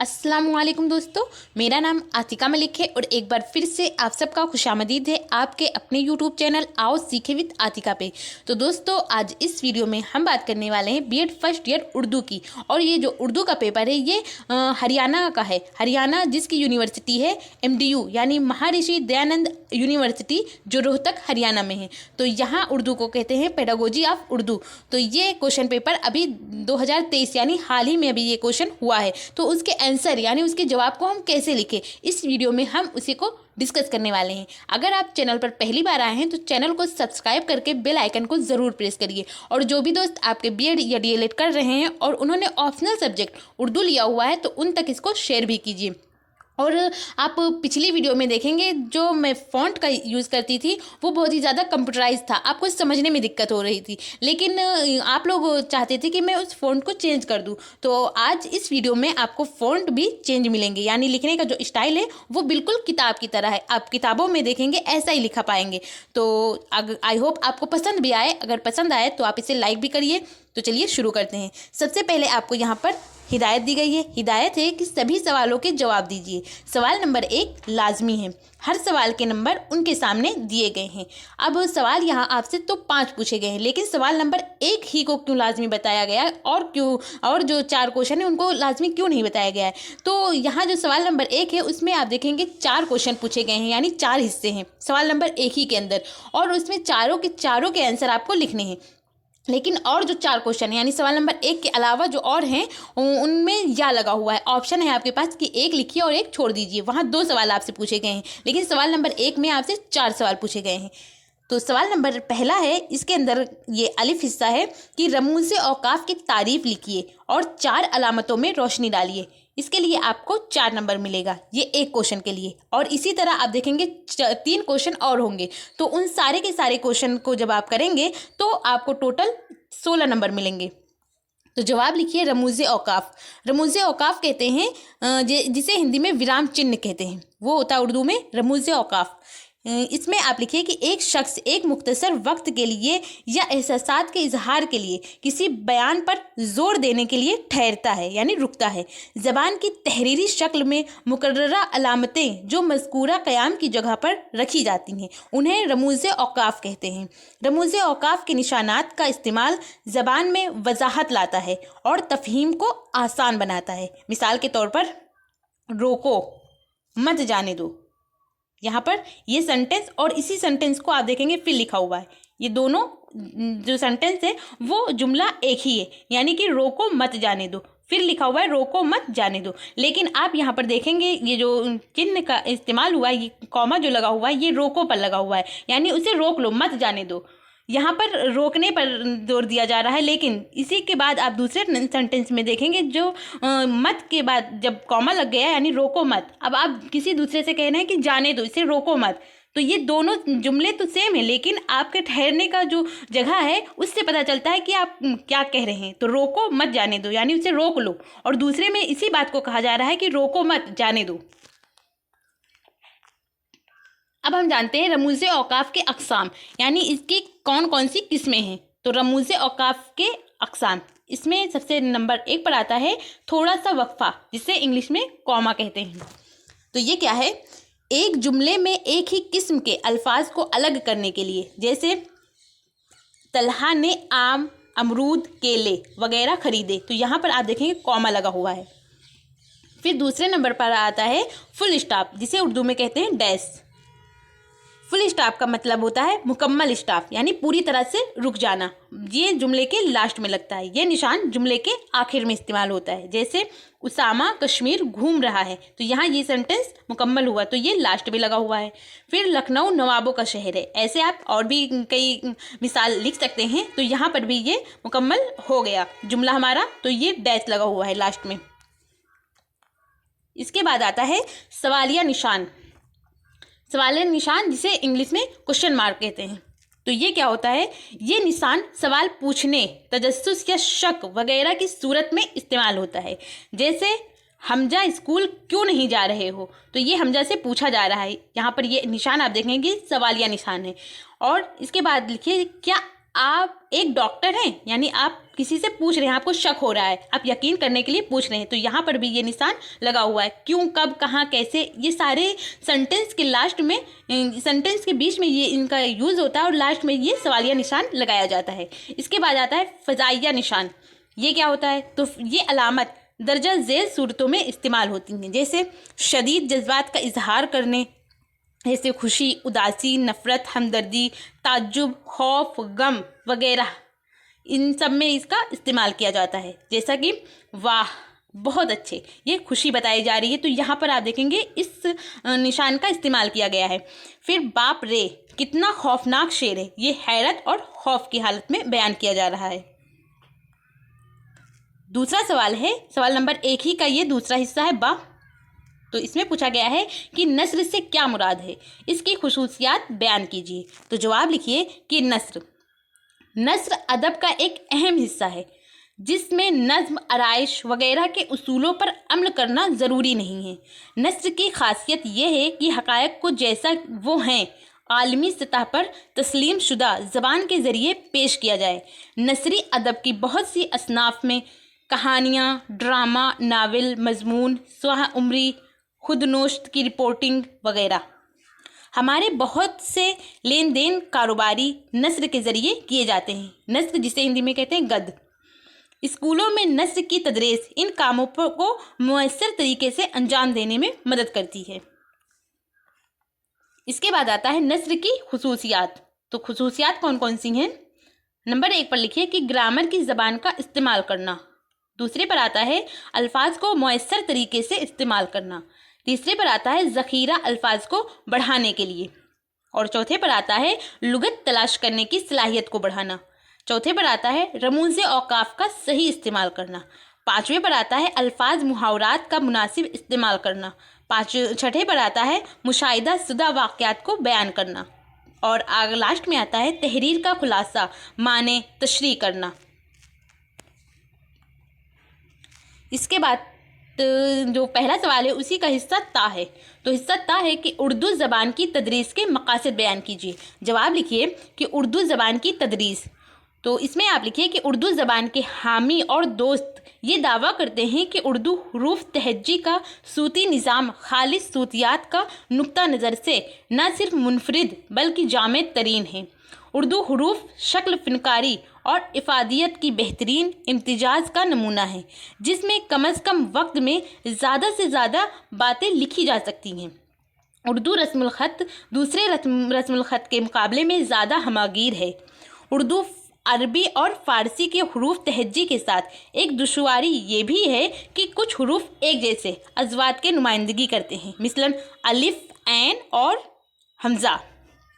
अस्सलामुअलैकुम दोस्तों, मेरा नाम आतिका मलिक है और एक बार फिर से आप सबका खुशामदीद है आपके अपने यूट्यूब चैनल आओ सीखे विद आतिका पे। तो दोस्तों, आज इस वीडियो में हम बात करने वाले हैं बीएड फर्स्ट ईयर उर्दू की। और ये जो उर्दू का पेपर है ये हरियाणा का है। हरियाणा जिसकी यूनिवर्सिटी है MDU यानी महर्षि दयानंद यूनिवर्सिटी, जो रोहतक हरियाणा में है। तो यहाँ उर्दू को कहते हैं पेडागोजी ऑफ उर्दू। तो ये क्वेश्चन पेपर अभी 2023 यानी हाल ही में अभी ये क्वेश्चन हुआ है। तो उसके आंसर यानी उसके जवाब को हम कैसे लिखें, इस वीडियो में हम उसी को डिस्कस करने वाले हैं। अगर आप चैनल पर पहली बार आए हैं तो चैनल को सब्सक्राइब करके बेल आइकन को ज़रूर प्रेस करिए। और जो भी दोस्त आपके बीएड या डीएलएड कर रहे हैं और उन्होंने ऑप्शनल सब्जेक्ट उर्दू लिया हुआ है तो उन तक इसको शेयर भी कीजिए। और आप पिछली वीडियो में देखेंगे जो मैं फ़ॉन्ट का यूज़ करती थी वो बहुत ही ज़्यादा कंप्यूटराइज था, आपको समझने में दिक्कत हो रही थी। लेकिन आप लोग चाहते थे कि मैं उस फ़ॉन्ट को चेंज कर दूं, तो आज इस वीडियो में आपको फ़ॉन्ट भी चेंज मिलेंगे। यानी लिखने का जो स्टाइल है वो बिल्कुल किताब की तरह है, आप किताबों में देखेंगे ऐसा ही लिखा पाएंगे। तो आई होप आपको पसंद भी आए। अगर पसंद आए तो आप इसे लाइक भी करिए। तो चलिए शुरू करते हैं। सबसे पहले आपको यहाँ पर हिदायत दी गई है। हिदायत है कि सभी सवालों के जवाब दीजिए। सवाल नंबर 1 लाजमी है। हर सवाल के नंबर उनके सामने दिए गए हैं। अब सवाल यहाँ आपसे तो 5 पूछे गए हैं, लेकिन सवाल नंबर 1 ही को क्यों लाजमी बताया गया है और क्यों, और जो 4 क्वेश्चन है उनको लाजमी क्यों नहीं बताया गया है। तो यहाँ जो सवाल नंबर 1 है उसमें आप देखेंगे 4 क्वेश्चन पूछे गए हैं, यानी 4 हिस्से हैं सवाल नंबर 1 ही के अंदर, और उसमें चारों के आंसर आपको लिखने हैं। लेकिन और जो 4 क्वेश्चन है यानी सवाल नंबर 1 के अलावा जो और हैं उनमें या लगा हुआ है, ऑप्शन है आपके पास कि 1 लिखिए और 1 छोड़ दीजिए। वहाँ 2 सवाल आपसे पूछे गए हैं, लेकिन सवाल नंबर 1 में आपसे 4 सवाल पूछे गए हैं। तो सवाल नंबर पहला है, इसके अंदर ये अलिफ हिस्सा है कि रमूज़ औकाफ की तारीफ लिखिए और 4 अलामतों में रोशनी डालिए। इसके लिए आपको 4 नंबर मिलेगा, ये एक क्वेश्चन के लिए। और इसी तरह आप देखेंगे 3 क्वेश्चन और होंगे, तो उन सारे के सारे क्वेश्चन को जब आप करेंगे तो आपको टोटल 16 नंबर मिलेंगे। तो जवाब लिखिए रमूज़ औकाफ। रमूज़ औकाफ कहते हैं जिसे हिंदी में विराम चिन्ह कहते हैं, वो होता है उर्दू में रमूज़ औकाफ। इसमें आप लिखिए कि एक शख्स एक मुख्तसर वक्त के लिए या एहसासात के इजहार के लिए किसी बयान पर जोर देने के लिए ठहरता है यानी रुकता है। ज़बान की तहरीरी शक्ल में मुकर्ररा अलामतें जो मज़कूरा क़याम की जगह पर रखी जाती हैं उन्हें रमूज़ औकाफ कहते हैं। रमूज़ औकाफ के निशानात का इस्तेमाल ज़बान में वजाहत लाता है और तफ़हीम को आसान बनाता है। मिसाल के तौर पर रोको, मत जाने दो। यहाँ पर ये सेंटेंस और इसी सेंटेंस को आप देखेंगे फिर लिखा हुआ है, ये दोनों जो सेंटेंस है वो जुमला एक ही है, यानी कि रोको मत जाने दो, फिर लिखा हुआ है रोको मत जाने दो। लेकिन आप यहाँ पर देखेंगे ये जो चिन्ह का इस्तेमाल हुआ है, ये कॉमा जो लगा हुआ है ये रोको पर लगा हुआ है, यानी उसे रोक लो, मत जाने दो। यहाँ पर रोकने पर जोर दिया जा रहा है। लेकिन इसी के बाद आप दूसरे सेंटेंस में देखेंगे जो मत के बाद जब कॉमा लग गया यानी रोको मत, अब आप किसी दूसरे से कह रहे हैं कि जाने दो, इसे रोको मत। तो ये दोनों जुमले तो सेम है, लेकिन आपके ठहरने का जो जगह है उससे पता चलता है कि आप क्या कह रहे हैं। तो रोको मत जाने दो यानी उसे रोक लो, और दूसरे में इसी बात को कहा जा रहा है कि रोको मत जाने दो। अब हम जानते हैं रमूज़ औकाफ के अक़साम, यानी इसकी कौन कौन सी किस्में हैं। तो रमूज़ औकाफ के अक़साम, इसमें सबसे नंबर 1 पर आता है थोड़ा सा वक्फा, जिसे इंग्लिश में कॉमा कहते हैं। तो ये क्या है, एक जुमले में एक ही किस्म के अल्फाज को अलग करने के लिए, जैसे तलहा ने आम, अमरूद, केले वगैरह खरीदे, तो यहाँ पर आप देखेंगे कॉमा लगा हुआ है। फिर दूसरे नंबर पर आता है फुल स्टॉप, जिसे उर्दू में कहते हैं डैश। फुल स्टॉप का मतलब होता है मुकम्मल स्टॉप, यानी पूरी तरह से रुक जाना। ये जुमले के लास्ट में लगता है, ये निशान जुमले के आखिर में इस्तेमाल होता है। जैसे उसामा कश्मीर घूम रहा है, तो यहाँ ये सेंटेंस मुकम्मल हुआ, तो ये लास्ट में लगा हुआ है। फिर लखनऊ नवाबों का शहर है, ऐसे आप और भी कई मिसाल लिख सकते हैं। तो यहाँ पर भी ये मुकम्मल हो गया जुमला हमारा, तो ये डैश लगा हुआ है लास्ट में। इसके बाद आता है सवालिया निशान। सवालिया निशान जिसे इंग्लिश में क्वेश्चन मार्क कहते हैं। तो ये क्या होता है, ये निशान सवाल पूछने, तजस्सुस या शक वगैरह की सूरत में इस्तेमाल होता है। जैसे हमजा स्कूल क्यों नहीं जा रहे हो, तो ये हमजा से पूछा जा रहा है, यहाँ पर ये निशान आप देखेंगे सवालिया निशान है। और इसके बाद लिखिए क्या आप एक डॉक्टर हैं, यानी आप किसी से पूछ रहे हैं, आपको शक हो रहा है, आप यकीन करने के लिए पूछ रहे हैं, तो यहाँ पर भी ये निशान लगा हुआ है। क्यों, कब, कहाँ, कैसे, ये सारे सेंटेंस के लास्ट में, सेंटेंस के बीच में ये इनका यूज़ होता है और लास्ट में ये सवालिया निशान लगाया जाता है। इसके बाद आता है फ़ज़ाइया निशान। ये क्या होता है? तो ये अलामत दर्जा ज़ेल सूरतों में इस्तेमाल होती हैं, जैसे शदीद जज्बात का इजहार करने, जैसे खुशी, उदासी, नफ़रत, हमदर्दी, ताज्जुब, खौफ, गम वगैरह, इन सब में इसका इस्तेमाल किया जाता है। जैसा कि वाह, बहुत अच्छे, ये खुशी बताई जा रही है, तो यहाँ पर आप देखेंगे इस निशान का इस्तेमाल किया गया है। फिर बाप रे, कितना खौफनाक शेर है, ये हैरत और खौफ की हालत में बयान किया जा रहा है। दूसरा सवाल है, सवाल नंबर 1 ही का ये दूसरा हिस्सा है बा। तो इसमें पूछा गया है कि नस्र से क्या मुराद है, इसकी खुसूसियात बयान कीजिए। तो जवाब लिखिए कि नस्र अदब का एक अहम हिस्सा है जिसमें नज़्म, आराइश वगैरह के उसूलों पर अमल करना ज़रूरी नहीं है। नस्र की खासियत यह है कि हक़ाइक़ को जैसा वो हैं आलमी सतह पर तस्लीम शुदा ज़बान के ज़रिए पेश किया जाए। नसरी अदब की बहुत सी असनाफ़ में कहानियाँ, ड्रामा, नावल, मज़मून, स्वाह उमरी, खुदनोश्त की रिपोर्टिंग वगैरह, हमारे बहुत से लेन देन कारोबारी नस्र के ज़रिए किए जाते हैं। नस्र जिसे हिंदी में कहते हैं गद। स्कूलों में नस्र की तदरीस इन कामों को मुयस्सर तरीके से अंजाम देने में मदद करती है। इसके बाद आता है नस्र की खुसूसियात। तो खुसूसियात कौन कौन सी हैं? नंबर 1 पर लिखिए कि ग्रामर की ज़बान का इस्तेमाल करना। दूसरे पर आता है अल्फाज को मुयस्सर तरीके से इस्तेमाल करना। तीसरे पर आता है ज़ख़ीरा अल्फाज को बढ़ाने के लिए। और चौथे पर आता है लुगत तलाश करने की सलाहियत को बढ़ाना। चौथे पर आता है रमूज़ औक़ाफ़ का सही इस्तेमाल करना। पाँचवें पर आता है अल्फाज मुहावरात का मुनासिब इस्तेमाल करना। छठे पर आता है मुशाहिदा शुदा वाक़यात को बयान करना। और आगे लास्ट में आता है तहरीर का खुलासा, माने, तशरीह करना। इसके बाद जो पहला सवाल है उसी का हिस्सा ता है। तो हिस्सा ता है कि उर्दू ज़बान की तदरीस के मकासद बयान कीजिए। जवाब लिखिए कि उर्दू ज़बान की तदरीस। तो इसमें आप लिखिए कि उर्दू ज़बान के हामी और दोस्त ये दावा करते हैं कि उर्दू हरूफ तहज्जी का सूती निज़ाम खालिस सूतियात का नुक्ता नज़र से न सिर्फ मुनफरिद बल्कि जामिद तरीन है। उर्दू हरूफ शक्ल, फ़नकारी और इफ़ादियत की बेहतरीन इम्तिजाज़ का नमूना है, जिसमें कम अज़ कम वक्त में ज़्यादा से ज़्यादा बातें लिखी जा सकती हैं। उर्दू रस्मुल ख़त दूसरे रस्मुल ख़त के मुकाबले में ज़्यादा हमागीर है। उर्दू अरबी और फ़ारसी के हरूफ तहज्जी के साथ एक दुश्वारी ये भी है कि कुछ हरूफ एक जैसे अज़वात के नुमाइंदगी करते हैं, मिसलन अलिफ, ऐन और हमज़ा।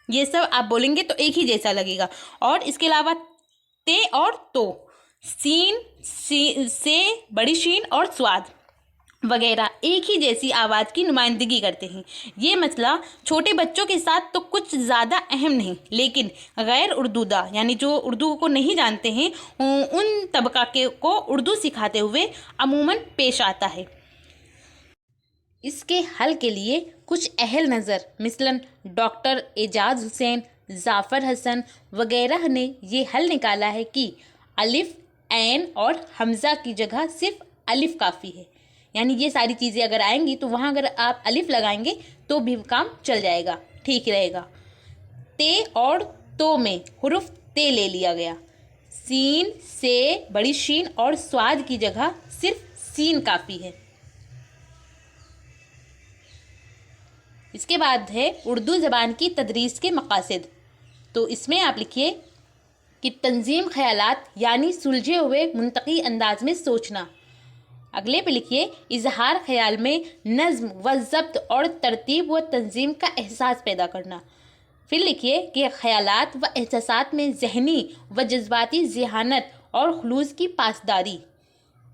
ये सब आप बोलेंगे तो एक ही जैसा लगेगा। और इसके अलावा ते और तो, सीन, से, बड़ी शीन और स्वाद वगैरह एक ही जैसी आवाज़ की नुमाइंदगी करते हैं। ये मसला छोटे बच्चों के साथ तो कुछ ज़्यादा अहम नहीं, लेकिन गैर उर्दूदा यानी जो उर्दू को नहीं जानते हैं उन तबका को उर्दू सिखाते हुए अमूमन पेश आता है। इसके हल के लिए कुछ अहल नज़र मिसलन डॉक्टर एजाज हुसैन, जाफ़र हसन वगैरह ने ये हल निकाला है कि अलिफ, ऐन और हमज़ा की जगह सिर्फ अलिफ काफ़ी है। यानी ये सारी चीज़ें अगर आएंगी तो वहाँ अगर आप अलिफ लगाएंगे तो भी काम चल जाएगा, ठीक रहेगा। ते और तो में हुरुफ ते ले लिया गया। सीन, से, बड़ी शीन और स्वाद की जगह सिर्फ सीन काफ़ी है। इसके बाद है उर्दू ज़बान की तदरीस के मकासद। तो इसमें आप लिखिए कि तंजीम ख़यालात यानी सुलझे हुए मुंतकी अंदाज में सोचना। अगले पे लिखिए इजहार ख्याल में नज़्म व ज़ब्त और तरतीब व तंजीम का एहसास पैदा करना। फिर लिखिए कि ख़यालात व एहसासात में ज़हनी व जज्बाती ज़हानत और खुलूस की पासदारी।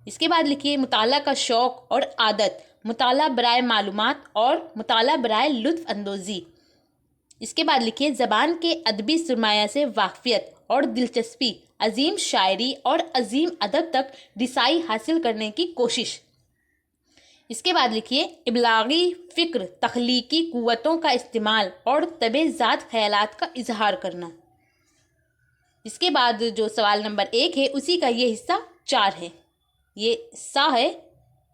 इसके बाद लिखिए मुताला का शौक़ और आदत, मुताला बराए मालूमात और मुताला बराए लुत्फ़ अंदोज़ी। इसके बाद लिखिए ज़बान के अदबी सरमाया से वाक़फ़ियत और दिलचस्पी, अजीम शायरी और अजीम अदब तक रिसाई हासिल करने की कोशिश। इसके बाद लिखिए इब्लागी फ़िक्र, तख्लीकी क़ुव्वतों का इस्तेमाल और तबे ज़ात ख़यालात का इजहार करना। इसके बाद जो सवाल नंबर 1 है उसी का ये हिस्सा 4 है, ये सा है।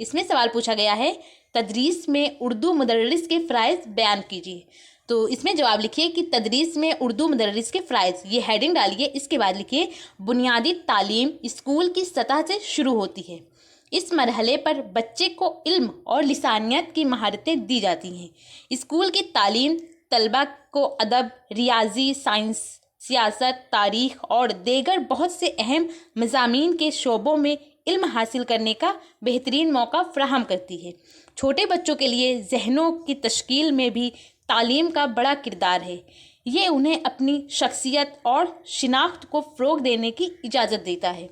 इसमें सवाल पूछा गया है तदरीस में उर्दू मुदर्रिस के फ़राइज़ बयान कीजिए। तो इसमें जवाब लिखिए कि तदरीस में उर्दू मुदर्रिस के फ़राइज़, ये हेडिंग डालिए। इसके बाद लिखिए बुनियादी तालीम स्कूल की सतह से शुरू होती है। इस मरहले पर बच्चे को इल्म और लिसानियत की महारतें दी जाती हैं। स्कूल की तालीम तलबा को अदब, रियाजी, साइंस, सियासत, तारीख़ और दीगर बहुत से अहम मज़ामीन के शोबों में इल्म हासिल करने का बेहतरीन मौका फराहम करती है। छोटे बच्चों के लिए ज़हनों की तश्कील में भी तालीम का बड़ा किरदार है। ये उन्हें अपनी शख्सियत और शिनाख्त को फ़रोग़ देने की इजाज़त देता है।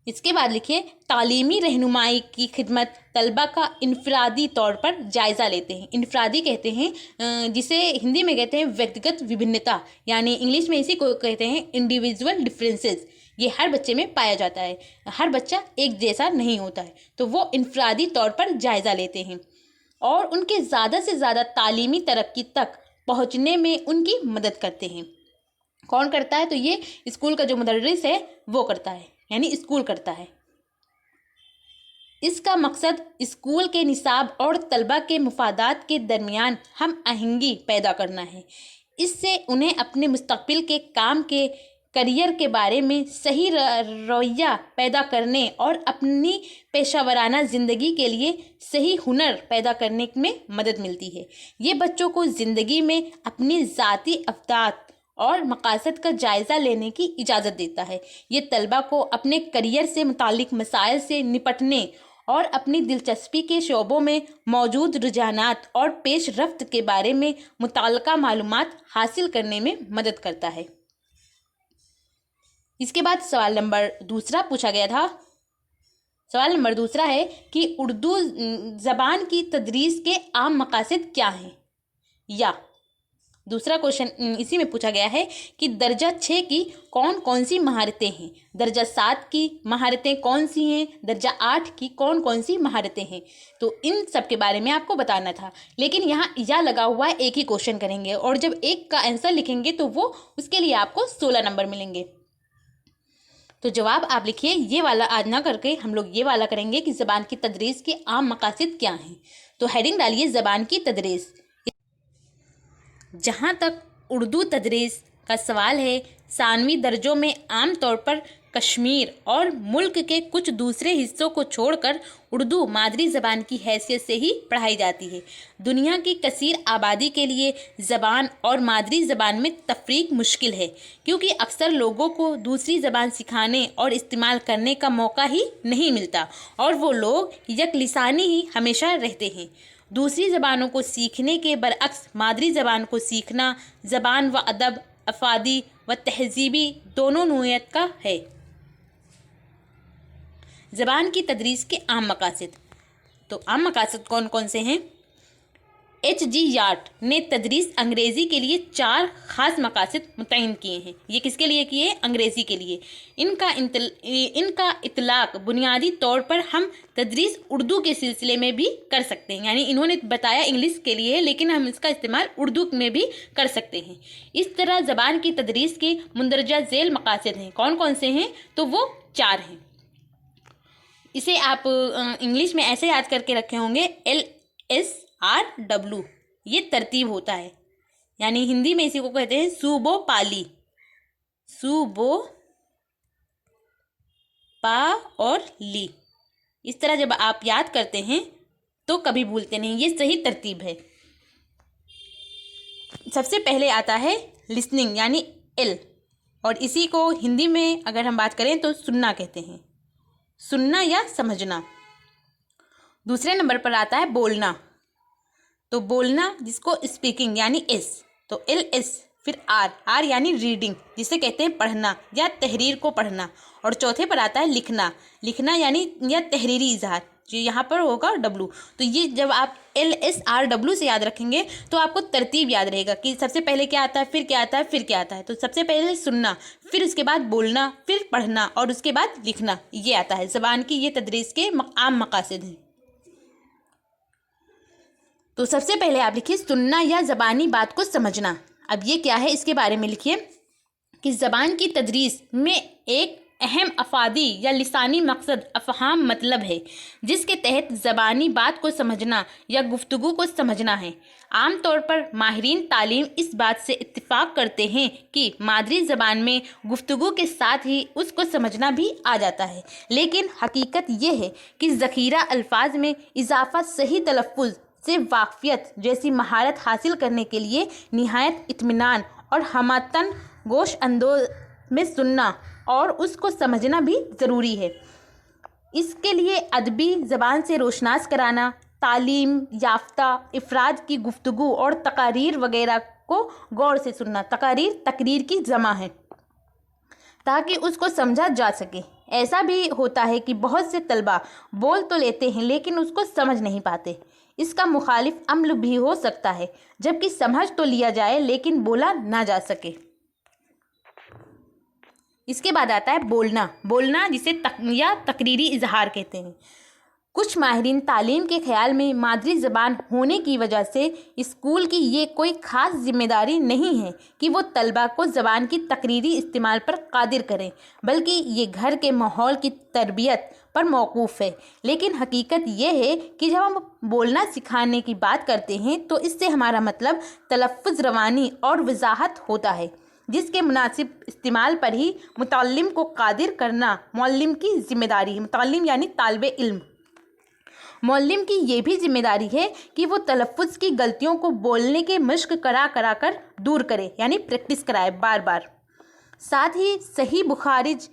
इसके बाद लिखिए तालीमी रहनुमाई की खिदमत तलबा का इनफरादी तौर पर जायज़ा लेते हैं। इनफरादी कहते हैं जिसे हिंदी में कहते हैं व्यक्तिगत विभिन्नता, यानी इंग्लिश में इसी को कहते हैं इंडिविजुअल डिफरेंसेस। ये हर बच्चे में पाया जाता है, हर बच्चा एक जैसा नहीं होता है, तो वो इनफरादी तौर पर जायज़ा लेते हैं और उनके ज़्यादा से ज़्यादा तालीमी तरक्की तक पहुँचने में उनकी मदद करते हैं। कौन करता है? तो ये स्कूल का जो मुदर्रिस है वो करता है, यानी स्कूल करता है। इसका मकसद स्कूल के निसाब और तलबा के मुफादात के दरमियान हम आहंगी पैदा करना है। इससे उन्हें अपने मुस्तकबिल के काम के करियर के बारे में सही रवैया पैदा करने और अपनी पेशावराना ज़िंदगी के लिए सही हुनर पैदा करने में मदद मिलती है। ये बच्चों को ज़िंदगी में अपनी ज़ाती अफ़दात और मकासद का जायज़ा लेने की इजाज़त देता है। ये तलबा को अपने करियर से मुतालिक मसाइल से निपटने और अपनी दिलचस्पी के शोबों में मौजूद रुझानात और पेश रफ्त के बारे में मुताल्लिका मालूमात हासिल करने में मदद करता है। इसके बाद सवाल नंबर 2 पूछा गया था। सवाल नंबर 2 है कि उर्दू ज़बान की तदरीस के आम मकासद क्या हैं, या दूसरा क्वेश्चन इसी में पूछा गया है कि दर्जा 6 की कौन कौन सी महारतें हैं, दर्जा 7 की महारतें कौन सी हैं, दर्जा 8 की कौन कौन सी महारतें हैं। तो इन सब के बारे में आपको बताना था, लेकिन यहाँ या लगा हुआ है, एक ही क्वेश्चन करेंगे और जब एक का आंसर लिखेंगे तो वो उसके लिए आपको 16 नंबर मिलेंगे। तो जवाब आप लिखिए, ये वाला आज ना करके हम लोग ये वाला करेंगे कि ज़बान की तदरीस के आम मकासद क्या हैं। तो हेडिंग डालिए ज़बान की तदरीस। जहाँ तक उर्दू तदरीस का सवाल है, सानवी दर्जों में आम तौर पर कश्मीर और मुल्क के कुछ दूसरे हिस्सों को छोड़कर उर्दू मादरी ज़बान की हैसियत से ही पढ़ाई जाती है। दुनिया की कसीर आबादी के लिए ज़बान और मादरी ज़बान में तफरीक मुश्किल है, क्योंकि अक्सर लोगों को दूसरी ज़बान सिखाने और इस्तेमाल करने का मौका ही नहीं मिलता और वो लोग यकलिसानी ही हमेशा रहते हैं। दूसरी ज़बानों को सीखने के बरअक्स मादरी ज़बान को सीखना ज़बान व अदब, अफादी व तहज़ीबी दोनों नोयत का है। ज़बान की तदरीस के आम मकासद। तो आम मकासद कौन कौन से हैं? H.G. यार्ट ने तदरीस अंग्रेज़ी के लिए 4 ख़ास मकासद मुतय्यन किए हैं। ये किसके लिए किए? अंग्रेज़ी के लिए। इनका इतलाक़ बुनियादी तौर पर हम तदरीस उर्दू के सिलसिले में भी कर सकते हैं, यानी इन्होंने बताया इंग्लिश के लिए, लेकिन हम इसका इस्तेमाल उर्दू में भी कर सकते हैं। इस तरह ज़बान की तदरीस के मुंदरजा ज़ेल मकासद हैं। कौन कौन से हैं? तो वो 4 हैं। इसे आप इंग्लिश में ऐसे याद करके रखे होंगे, LSRW, ये तरतीब होता है, यानी हिंदी में इसी को कहते हैं सूबो पाली, सूबो पा और ली। इस तरह जब आप याद करते हैं तो कभी भूलते नहीं, ये सही तरतीब है। सबसे पहले आता है लिसनिंग, यानी L, और इसी को हिंदी में अगर हम बात करें तो सुनना कहते हैं, सुनना या समझना। दूसरे नंबर पर आता है बोलना, तो बोलना जिसको स्पीकिंग यानी S, तो LS, फिर R यानी रीडिंग, जिसे कहते हैं पढ़ना या तहरीर को पढ़ना। और चौथे पर आता है लिखना, लिखना यानी या तहरीरी इजहार, जो यहाँ पर होगा W। तो ये जब आप LSRW से याद रखेंगे तो आपको तरतीब याद रहेगा कि सबसे पहले क्या आता है, फिर क्या आता है, फिर क्या आता है। तो सबसे पहले सुनना, फिर उसके बाद बोलना, फिर पढ़ना और उसके बाद लिखना, ये आता है। ज़बान की ये तदरीस के आम मकासद हैं। तो सबसे पहले आप लिखिए सुनना या ज़बानी बात को समझना। अब ये क्या है, इसके बारे में लिखिए कि ज़बान की तदरीस में एक अहम अफादी या लिसानी मकसद अफहाम मतलब है, जिसके तहत ज़बानी बात को समझना या गुफ्तगू को समझना है। आम तौर पर माहिरीन तालीम इस बात से इत्तिफाक करते हैं कि मादरी ज़बान में गुफ्तगू के साथ ही उसको समझना भी आ जाता है, लेकिन हकीकत ये है कि ज़ख़ीरा अल्फाज में इजाफ़ा सही तलफ़्फ़ुज़ से वाक़फ़ियत जैसी महारत हासिल करने के लिए निहायत इत्मीनान और हमातन गोश अंदोज़ में सुनना और उसको समझना भी ज़रूरी है। इसके लिए अदबी ज़बान से रोशनास कराना, तालीम याफ्ता अफराद की गुफ्तगू और तकारीर वगैरह को गौर से सुनना, तकारीर तकरीर की जमा है, ताकि उसको समझा जा सके। ऐसा भी होता है कि बहुत से तलबा बोल तो लेते हैं लेकिन उसको समझ नहीं पाते। इसका मुखालिफ अम्ल भी हो सकता है, जबकि समझ तो लिया जाए लेकिन बोला ना जा सके। इसके बाद आता है बोलना जिसे तकरीरी इजहार कहते हैं। कुछ माहिरीन तालीम के ख्याल में मादरी ज़बान होने की वजह से स्कूल की ये कोई ख़ास जिम्मेदारी नहीं है कि वो तलबा को ज़बान की तकरीरी इस्तेमाल पर कादिर करें, बल्कि ये घर के माहौल की तरबियत पर मौकूफ़ है। लेकिन हकीकत ये है कि जब हम बोलना सिखाने की बात करते हैं तो इससे हमारा मतलब तलफ़्फ़ुज़, रवानी और वज़ाहत होता है, जिसके मुनासिब इस्तेमाल पर ही मुतल्लिम को कादिर करना मुअल्लिम की ज़िम्मेदारी है। मुतल्लिम यानी तालिब इल्म। मुअल्लिम की ये भी जिम्मेदारी है कि वो तलफ़्फ़ुज़ की गलतियों को बोलने के मश्क करा कर दूर करे, यानी प्रैक्टिस कराए बार बार। साथ ही सही बुखारिज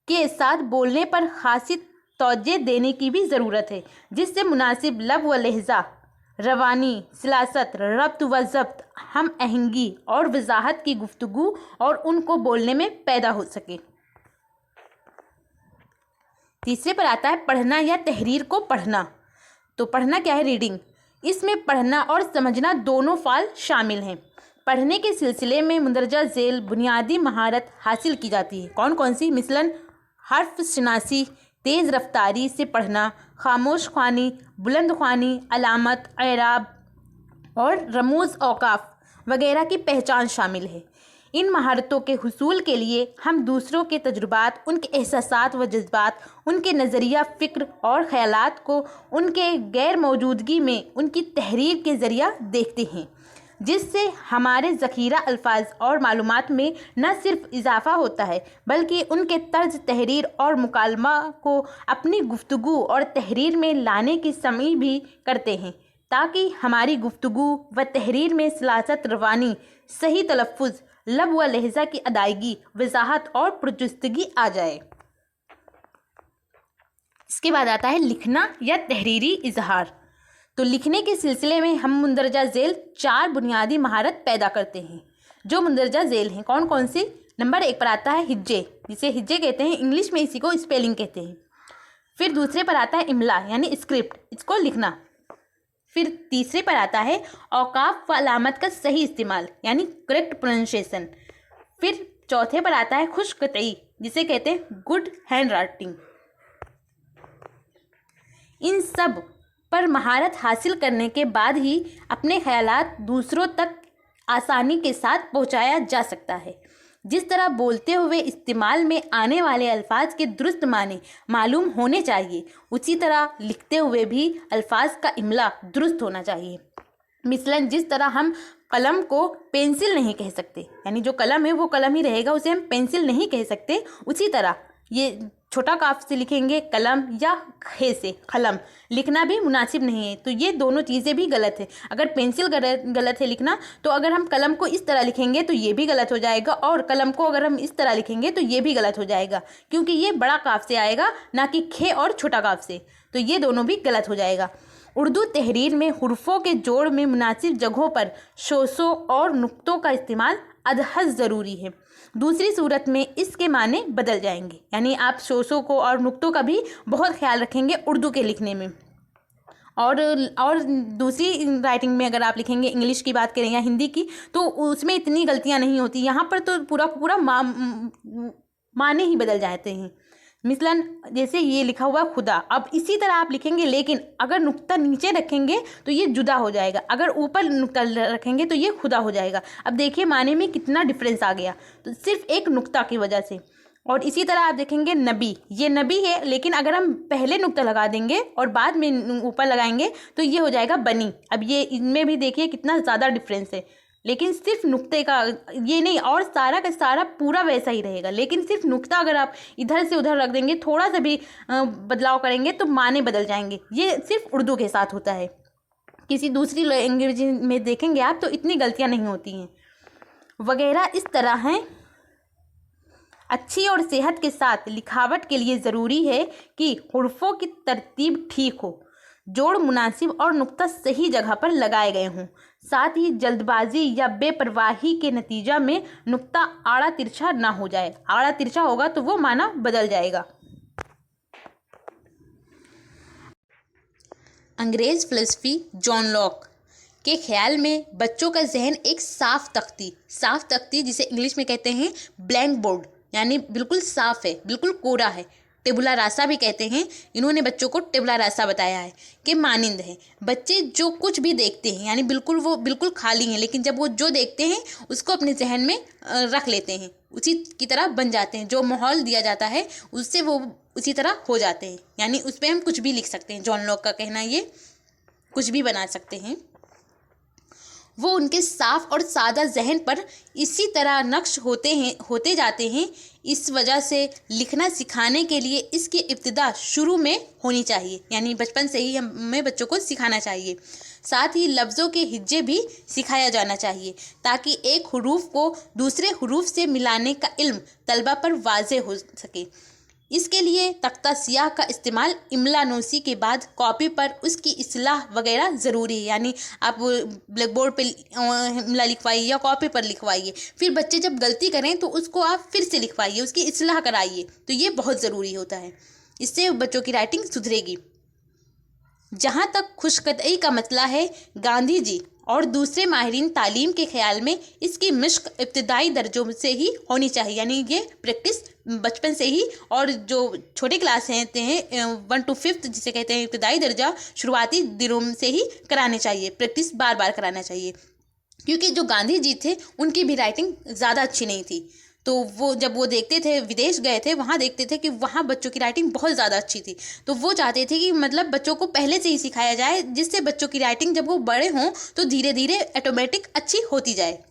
के साथ बोलने पर खासी तवज्जो देने की भी ज़रूरत है, जिससे मुनासिब लब व लहज़ा, रवानी, सिलासत, रब्त व ज़ब्त, हम आहंगी और वज़ाहत की गुफ्तगू और उनको बोलने में पैदा हो सके। तीसरे पर आता है पढ़ना या तहरीर को पढ़ना। तो पढ़ना क्या है? रीडिंग। इसमें पढ़ना और समझना दोनों फ़ाल शामिल हैं। पढ़ने के सिलसिले में मुंदरजा झेल बुनियादी महारत हासिल की जाती है। कौन कौन सी? मिसलन हर्फ शनासी, तेज़ रफ्तारी से पढ़ना, खामोश ख्वानी, बुलंद ख्वानी, अलामत, एराब और रमूज़ औकाफ वगैरह की पहचान शामिल है। इन महारतों के हुसूल के लिए हम दूसरों के तजुर्बात, उनके एहसासात व जज्बात, उनके नज़रिया, फ़िक्र और ख़यालात को उनके गैर मौजूदगी में उनकी तहरीर के ज़रिया देखते हैं, जिससे हमारे ज़ख़ीरा अल्फाज और मालूमात में न सिर्फ इजाफ़ा होता है बल्कि उनके तर्ज तहरीर और मुकालमा को अपनी गुफ्तगू और तहरीर में लाने की समी भी करते हैं, ताकि हमारी गुफ्तगू व तहरीर में सिलासत, रवानी, सही तलफ़्फ़ुज़, लब व लहज़ा की अदायगी, वज़ाहत और पुरजुस्तगी आ जाए। इसके बाद आता है लिखना या तहरीरी इजहार। तो लिखने के सिलसिले में हम मुंदरजा झेल 4 बुनियादी महारत पैदा करते हैं, जो मुंदरजा झेल हैं। कौन कौन सी? नंबर 1 पर आता है हिज्जे, जिसे हिज्जे कहते हैं, इंग्लिश में इसी को स्पेलिंग कहते हैं। फिर दूसरे पर आता है इमला यानी स्क्रिप्ट, इसको लिखना। फिर तीसरे पर आता है औकाफ व अलामत का सही इस्तेमाल यानी करेक्ट प्रोनाउंसिएशन। फिर चौथे पर आता है खुशखतई, जिसे कहते हैं गुड हैंड राइटिंग। इन सब पर महारत हासिल करने के बाद ही अपने ख्यालात दूसरों तक आसानी के साथ पहुंचाया जा सकता है। जिस तरह बोलते हुए इस्तेमाल में आने वाले अल्फाज के दुरुस्त माने मालूम होने चाहिए, उसी तरह लिखते हुए भी अल्फाज का इमला दुरुस्त होना चाहिए। मिसलन जिस तरह हम कलम को पेंसिल नहीं कह सकते, यानी जो कलम है वो कलम ही रहेगा, उसे हम पेंसिल नहीं कह सकते, उसी तरह ये छोटा काफ से लिखेंगे कलम या खे से खलम लिखना भी मुनासिब नहीं है। तो ये दोनों चीज़ें भी गलत है। अगर पेंसिल गलत है लिखना, तो अगर हम कलम को इस तरह लिखेंगे तो ये भी गलत हो जाएगा, और कलम को अगर हम इस तरह लिखेंगे तो ये भी गलत हो जाएगा, क्योंकि ये बड़ा काफ से आएगा ना कि खे और छोटा काफ से, तो ये दोनों भी गलत हो जाएगा। उर्दू तहरीर में हुर्फ़ों के जोड़ में मुनासिब जगहों पर शोसों और नुक्तों का इस्तेमाल अदहद ज़रूरी है। दूसरी सूरत में इसके माने बदल जाएंगे, यानी आप शोसों को और नुक्तों का भी बहुत ख्याल रखेंगे उर्दू के लिखने में। और दूसरी राइटिंग में अगर आप लिखेंगे, इंग्लिश की बात करें या हिंदी की, तो उसमें इतनी गलतियां नहीं होती। यहाँ पर तो पूरा माने ही बदल जाते हैं। मिसलन जैसे ये लिखा हुआ खुदा, अब इसी तरह आप लिखेंगे, लेकिन अगर नुक्ता नीचे रखेंगे तो ये जुदा हो जाएगा, अगर ऊपर नुक्ता रखेंगे तो ये खुदा हो जाएगा। अब देखिए माने में कितना डिफरेंस आ गया, तो सिर्फ एक नुक्ता की वजह से। और इसी तरह आप देखेंगे नबी, ये नबी है, लेकिन अगर हम पहले नुक्ता लगा देंगे और बाद में ऊपर लगाएंगे तो ये हो जाएगा बनी। अब ये इनमें भी देखिए कितना ज़्यादा डिफरेंस है, लेकिन सिर्फ नुक्ते का ये नहीं, और सारा का सारा पूरा वैसा ही रहेगा, लेकिन सिर्फ नुक्ता अगर आप इधर से उधर रख देंगे, थोड़ा सा भी बदलाव करेंगे तो माने बदल जाएंगे। ये सिर्फ उर्दू के साथ होता है, किसी दूसरी लैंग्वेज में देखेंगे आप तो इतनी गलतियां नहीं होती हैं वगैरह इस तरह हैं। अच्छी और सेहत के साथ लिखावट के लिए ज़रूरी है कि हुर्फ़ों की तरतीब ठीक हो, जोड़ मुनासिब और नुक्ता सही जगह पर लगाए गए हों। साथ ही जल्दबाजी या बेपरवाही के नतीजा में नुक्ता आड़ा तिरछा ना हो जाए, आड़ा तिरछा होगा तो वो माना बदल जाएगा। अंग्रेज़ फ़िलसफ़ी जॉन लॉक के ख्याल में बच्चों का जहन एक साफ तख्ती जिसे इंग्लिश में कहते हैं ब्लैंक बोर्ड, यानी बिल्कुल साफ है, बिल्कुल कोरा है, टेबुला रासा भी कहते हैं। इन्होंने बच्चों को टेबुला रासा बताया है कि मानिंद है। बच्चे जो कुछ भी देखते हैं, यानी वो बिल्कुल खाली हैं, लेकिन जब वो जो देखते हैं उसको अपने जहन में रख लेते हैं, उसी की तरह बन जाते हैं। जो माहौल दिया जाता है उससे वो उसी तरह हो जाते हैं, यानी उस पर हम कुछ भी लिख सकते हैं। जॉन लॉक का कहना ये कुछ भी बना सकते हैं। वो उनके साफ और सादा जहन पर इसी तरह नक्श होते जाते हैं। इस वजह से लिखना सिखाने के लिए इसकी इब्तिदा शुरू में होनी चाहिए, यानी बचपन से ही हमें बच्चों को सिखाना चाहिए। साथ ही लफ्ज़ों के हिज्जे भी सिखाया जाना चाहिए ताकि एक हुरूफ को दूसरे हुरूफ से मिलाने का इल्म तलबा पर वाज़े हो सके। इसके लिए तख्ता सियाह का इस्तेमाल इमला नोसी के बाद कॉपी पर उसकी इस्लाह वगैरह ज़रूरी है, यानी आप ब्लैक बोर्ड पर इमला लिखवाइए या कॉपी पर लिखवाइए, फिर बच्चे जब गलती करें तो उसको आप फिर से लिखवाइए, उसकी इस्लाह कराइए, तो ये बहुत ज़रूरी होता है। इससे बच्चों की राइटिंग सुधरेगी। जहाँ तक खुशकदई का मसला है, गांधी जी और दूसरे माहिरीन तालीम के ख्याल में इसकी मश्क इब्तदाई दर्जों से ही होनी चाहिए, यानी ये प्रैक्टिस बचपन से ही, और जो छोटे क्लास हैं 1 to 5 जिसे कहते हैं इब्तदाई दर्जा, शुरुआती दिनों से ही कराने चाहिए, प्रैक्टिस बार बार कराना चाहिए। क्योंकि जो गांधी जी थे उनकी भी राइटिंग ज़्यादा अच्छी नहीं थी, तो वो जब वो देखते थे, विदेश गए थे, वहाँ देखते थे कि वहाँ बच्चों की राइटिंग बहुत ज़्यादा अच्छी थी, तो वो चाहते थे कि मतलब बच्चों को पहले से ही सिखाया जाए, जिससे बच्चों की राइटिंग जब वो बड़े हों तो धीरे धीरे ऑटोमेटिक अच्छी होती जाए।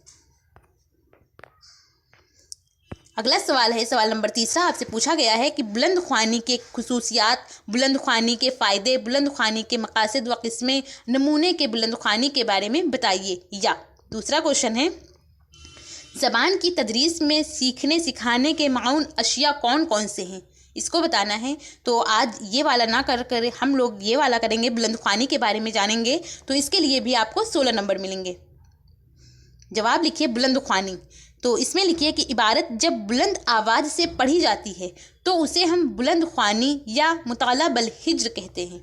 अगला सवाल है, सवाल नंबर 3 आपसे पूछा गया है कि बुलंद ख्वानी के खुसूसियात, बुलंद ख्वानी के फ़ायदे, बुलंद ख्वानी के मकासद व किस्में, नमूने के बुलंद ख्वानी के बारे में बताइए। या दूसरा क्वेश्चन है, ज़बान की तदरीस में सीखने सिखाने के माउन अशिया कौन कौन से हैं, इसको बताना है। तो आज ये वाला ना कर हम लोग ये वाला करेंगे, बुलंद ख्वानी के बारे में जानेंगे, तो इसके लिए भी आपको 16 नंबर मिलेंगे। जवाब लिखिए बुलंद ख्वानी, तो इसमें लिखिए कि इबारत जब बुलंद आवाज़ से पढ़ी जाती है तो उसे हम बुलंद ख्वानी या मुताला बल हिज्र कहते हैं,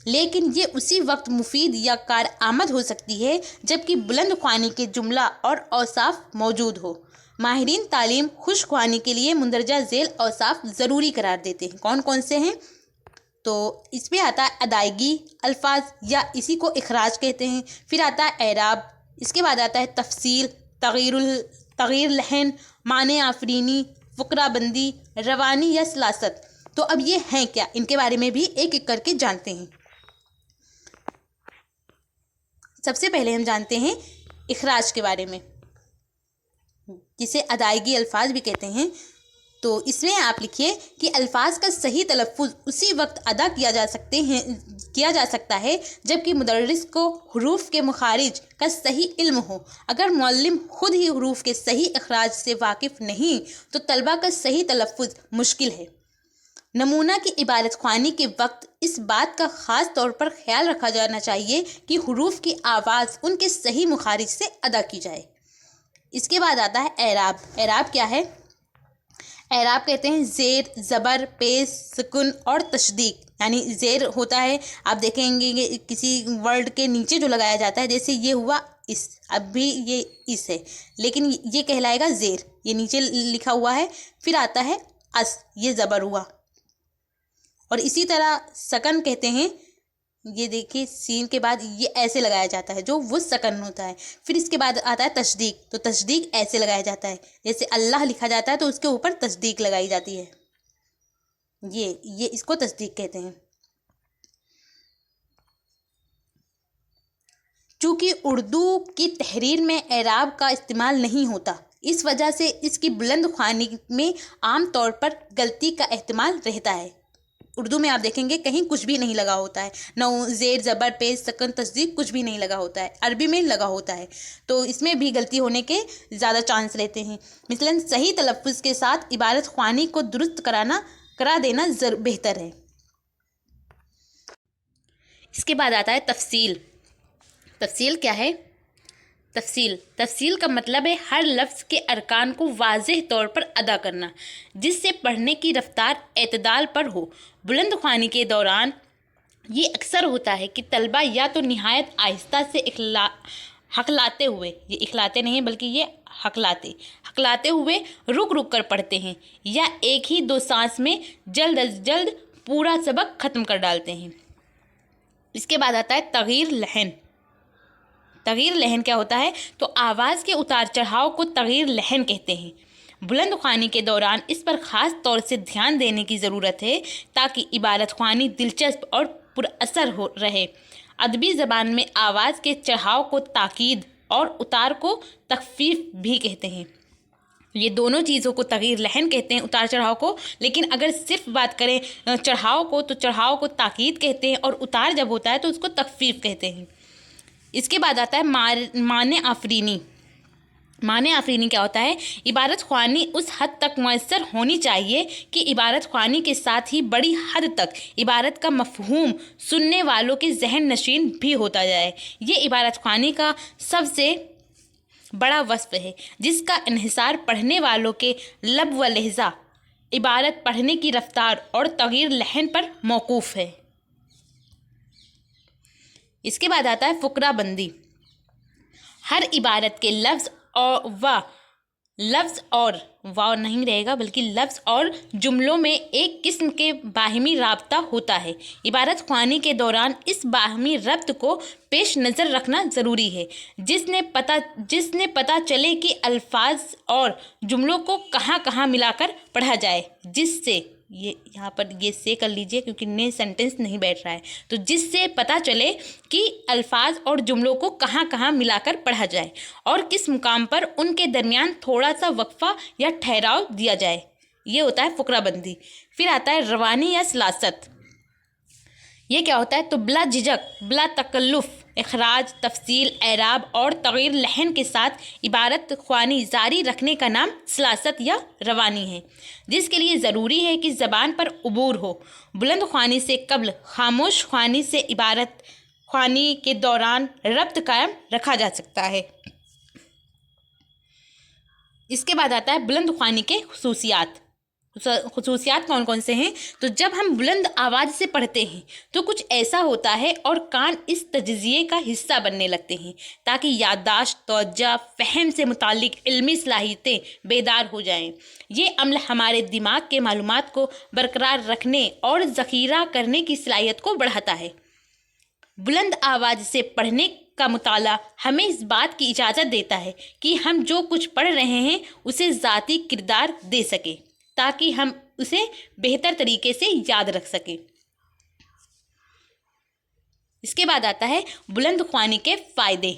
लेकिन ये उसी वक्त मुफीद या कार आमद हो सकती है जबकि बुलंद ख्वानी के जुमला और औसाफ मौजूद हो। माहिरीन तालीम खुश ख्वानी के लिए मुंदरजा झेल औसाफ ज़रूरी करार देते हैं। कौन कौन से हैं? तो इसमें आता है अदायगी, अल्फाज या इसी को इखराज कहते हैं, फिर आता है एराब, इसके बाद आता है तफसील, तगीर लहन, माने आफरीनी, फ़ुकरा बंदी, रवानी या सलासत। तो अब ये हैं क्या, इनके बारे में भी एक एक करके जानते हैं। सबसे पहले हम जानते हैं इखराज के बारे में, जिसे अदायगी अल्फाज भी कहते हैं। तो इसमें आप लिखिए कि अल्फाज का सही तलफ़ुज़ उसी वक्त अदा किया जा सकता है जबकि मुदर्रिस को हुरूफ के मुखारिज का सही इल्म हो। अगर मुअल्लिम खुद ही हुरूफ के सही इखराज से वाकिफ़ नहीं तो तलबा का सही तलफ़ुज़ मुश्किल है। नमूना की इबारत ख्वानी के वक्त इस बात का ख़ास तौर पर ख्याल रखा जाना चाहिए कि हुरूफ की आवाज़ उनके सही मुखारिज से अदा की जाए। इसके बाद आता है एराब। एराब क्या है? एराब कहते हैं ज़ेर, ज़बर, पेश, सुकुन और तशदीक। यानी ज़ेर होता है, आप देखेंगे किसी वर्ड के नीचे जो लगाया जाता है, जैसे ये हुआ इस, अब भी ये इस है, लेकिन ये कहलाएगा ज़ेर, ये नीचे लिखा हुआ है। फिर आता है अस, ये ज़बर हुआ, اور اسی طرح سکن کہتے ہیں، یہ دیکھیے سین کے بعد یہ ایسے لگایا جاتا ہے جو وہ سکن ہوتا ہے. پھر اس کے بعد آتا ہے تصدیق، تو تصدیق ایسے لگایا جاتا ہے، جیسے اللہ لکھا جاتا ہے تو اس کے اوپر تصدیق لگائی جاتی ہے. یہ اس کو تصدیق کہتے ہیں. چونکہ اردو کی تحریر میں اعراب کا استعمال نہیں ہوتا، اس وجہ سے اس کی بلند خوانی میں عام طور پر غلطی کا احتمال رہتا ہے. اردو میں آپ دیکھیں گے کہیں کچھ بھی نہیں لگا ہوتا ہے، نہ زیر زبر پیش سکن تصدیق کچھ بھی نہیں لگا ہوتا ہے. عربی میں لگا ہوتا ہے تو اس میں بھی غلطی ہونے کے زیادہ چانس رہتے ہیں. مثلاً صحیح تلفظ کے ساتھ عبارت خوانی کو درست کرا دینا بہتر ہے. اس کے بعد آتا ہے تفصیل. تفصیل کیا ہے؟ تفصیل کا مطلب ہے ہر لفظ کے ارکان کو واضح طور پر ادا کرنا، جس سے پڑھنے کی رفتار اعتدال پر ہو. بلند خوانی کے دوران یہ اکثر ہوتا ہے کہ طلبہ یا تو نہایت آہستہ سے ہقلاتے ہوئے، یہ اخلاتے نہیں بلکہ یہ ہقلاتے ہوئے رک کر پڑھتے ہیں، یا ایک ہی 2 سانس میں جلد از جلد پورا سبق ختم کر ڈالتے ہیں. اس کے بعد آتا ہے تغیر لحن. تغیر لحن کیا ہوتا ہے؟ تو آواز کے اتار چڑھاؤ کو تغیر لحن کہتے ہیں. بلند خوانی کے دوران اس پر خاص طور سے دھیان دینے کی ضرورت ہے تاکہ عبارت خوانی دلچسپ اور پر اثر رہے. ادبی زبان میں آواز کے چڑھاؤ کو تاکید اور اتار کو تخفیف بھی کہتے ہیں. یہ دونوں چیزوں کو تغیر لحن کہتے ہیں، اتار چڑھاؤ کو. لیکن اگر صرف بات کریں چڑھاؤ کو تو چڑھاؤ کو تاکید کہتے ہیں، اور اتار جب ہوتا ہے تو اس کو تخفیف کہتے ہیں. اس کے بعد آتا ہے معنی آفرینی. معنی آفرینی کیا ہوتا ہے؟ عبارت خوانی اس حد تک مؤثر ہونی چاہیے کہ عبارت خوانی کے ساتھ ہی بڑی حد تک عبارت کا مفہوم سننے والوں کے ذہن نشین بھی ہوتا جائے. یہ عبارت خوانی کا سب سے بڑا وصف ہے، جس کا انحصار پڑھنے والوں کے لب و لہجہ، عبارت پڑھنے کی رفتار اور تغیر لحن پر موقوف ہے. اس کے بعد آتا ہے فقرہ بندی. ہر عبارت کے لفظ اور جملوں میں ایک قسم کے باہمی رابطہ ہوتا ہے. عبارت خوانی کے دوران اس باہمی ربط کو پیش نظر رکھنا ضروری ہے، جس نے پتہ چلے کہ الفاظ اور جملوں کو کہاں ملا کر پڑھا جائے، جس سے یہاں پر یہ سے کر لیجئے کیونکہ نئے سینٹنس نہیں بیٹھ رہا ہے، تو جس سے پتہ چلے کہ الفاظ اور جملوں کو کہاں ملا کر پڑھا جائے اور کس مقام پر ان کے درمیان تھوڑا سا وقفہ یا ٹھہراؤ دیا جائے. یہ ہوتا ہے فقرہ بندی. پھر آتا ہے روانی یا سلاست. یہ کیا ہوتا ہے؟ تو بلا جھجک، بلا تکلف اخراج، تفصیل، اعراب اور تغیر لحن کے ساتھ عبارت خوانی جاری رکھنے کا نام سلاست یا روانی ہے، جس کے لیے ضروری ہے کہ زبان پر عبور ہو. بلند خوانی سے قبل خاموش خوانی سے عبارت خوانی کے دوران ربط قائم رکھا جا سکتا ہے. اس کے بعد آتا ہے بلند خوانی کے خصوصیات کون سے ہیں؟ تو جب ہم بلند آواز سے پڑھتے ہیں تو کچھ ایسا ہوتا ہے اور کان اس تجزیے کا حصہ بننے لگتے ہیں تاکہ یادداشت، توجہ، فہم سے متعلق علمی صلاحیتیں بیدار ہو جائیں. یہ عمل ہمارے دماغ کے معلومات کو برقرار رکھنے اور ذخیرہ کرنے کی صلاحیت کو بڑھاتا ہے. بلند آواز سے پڑھنے کا مطالعہ ہمیں اس بات کی اجازت دیتا ہے کہ ہم جو کچھ پڑھ رہے ہیں اسے ذاتی کردار دے سکیں تاکہ ہم اسے بہتر طریقے سے یاد رکھ سکیں. اس کے بعد آتا ہے بلند خوانی کے فائدے.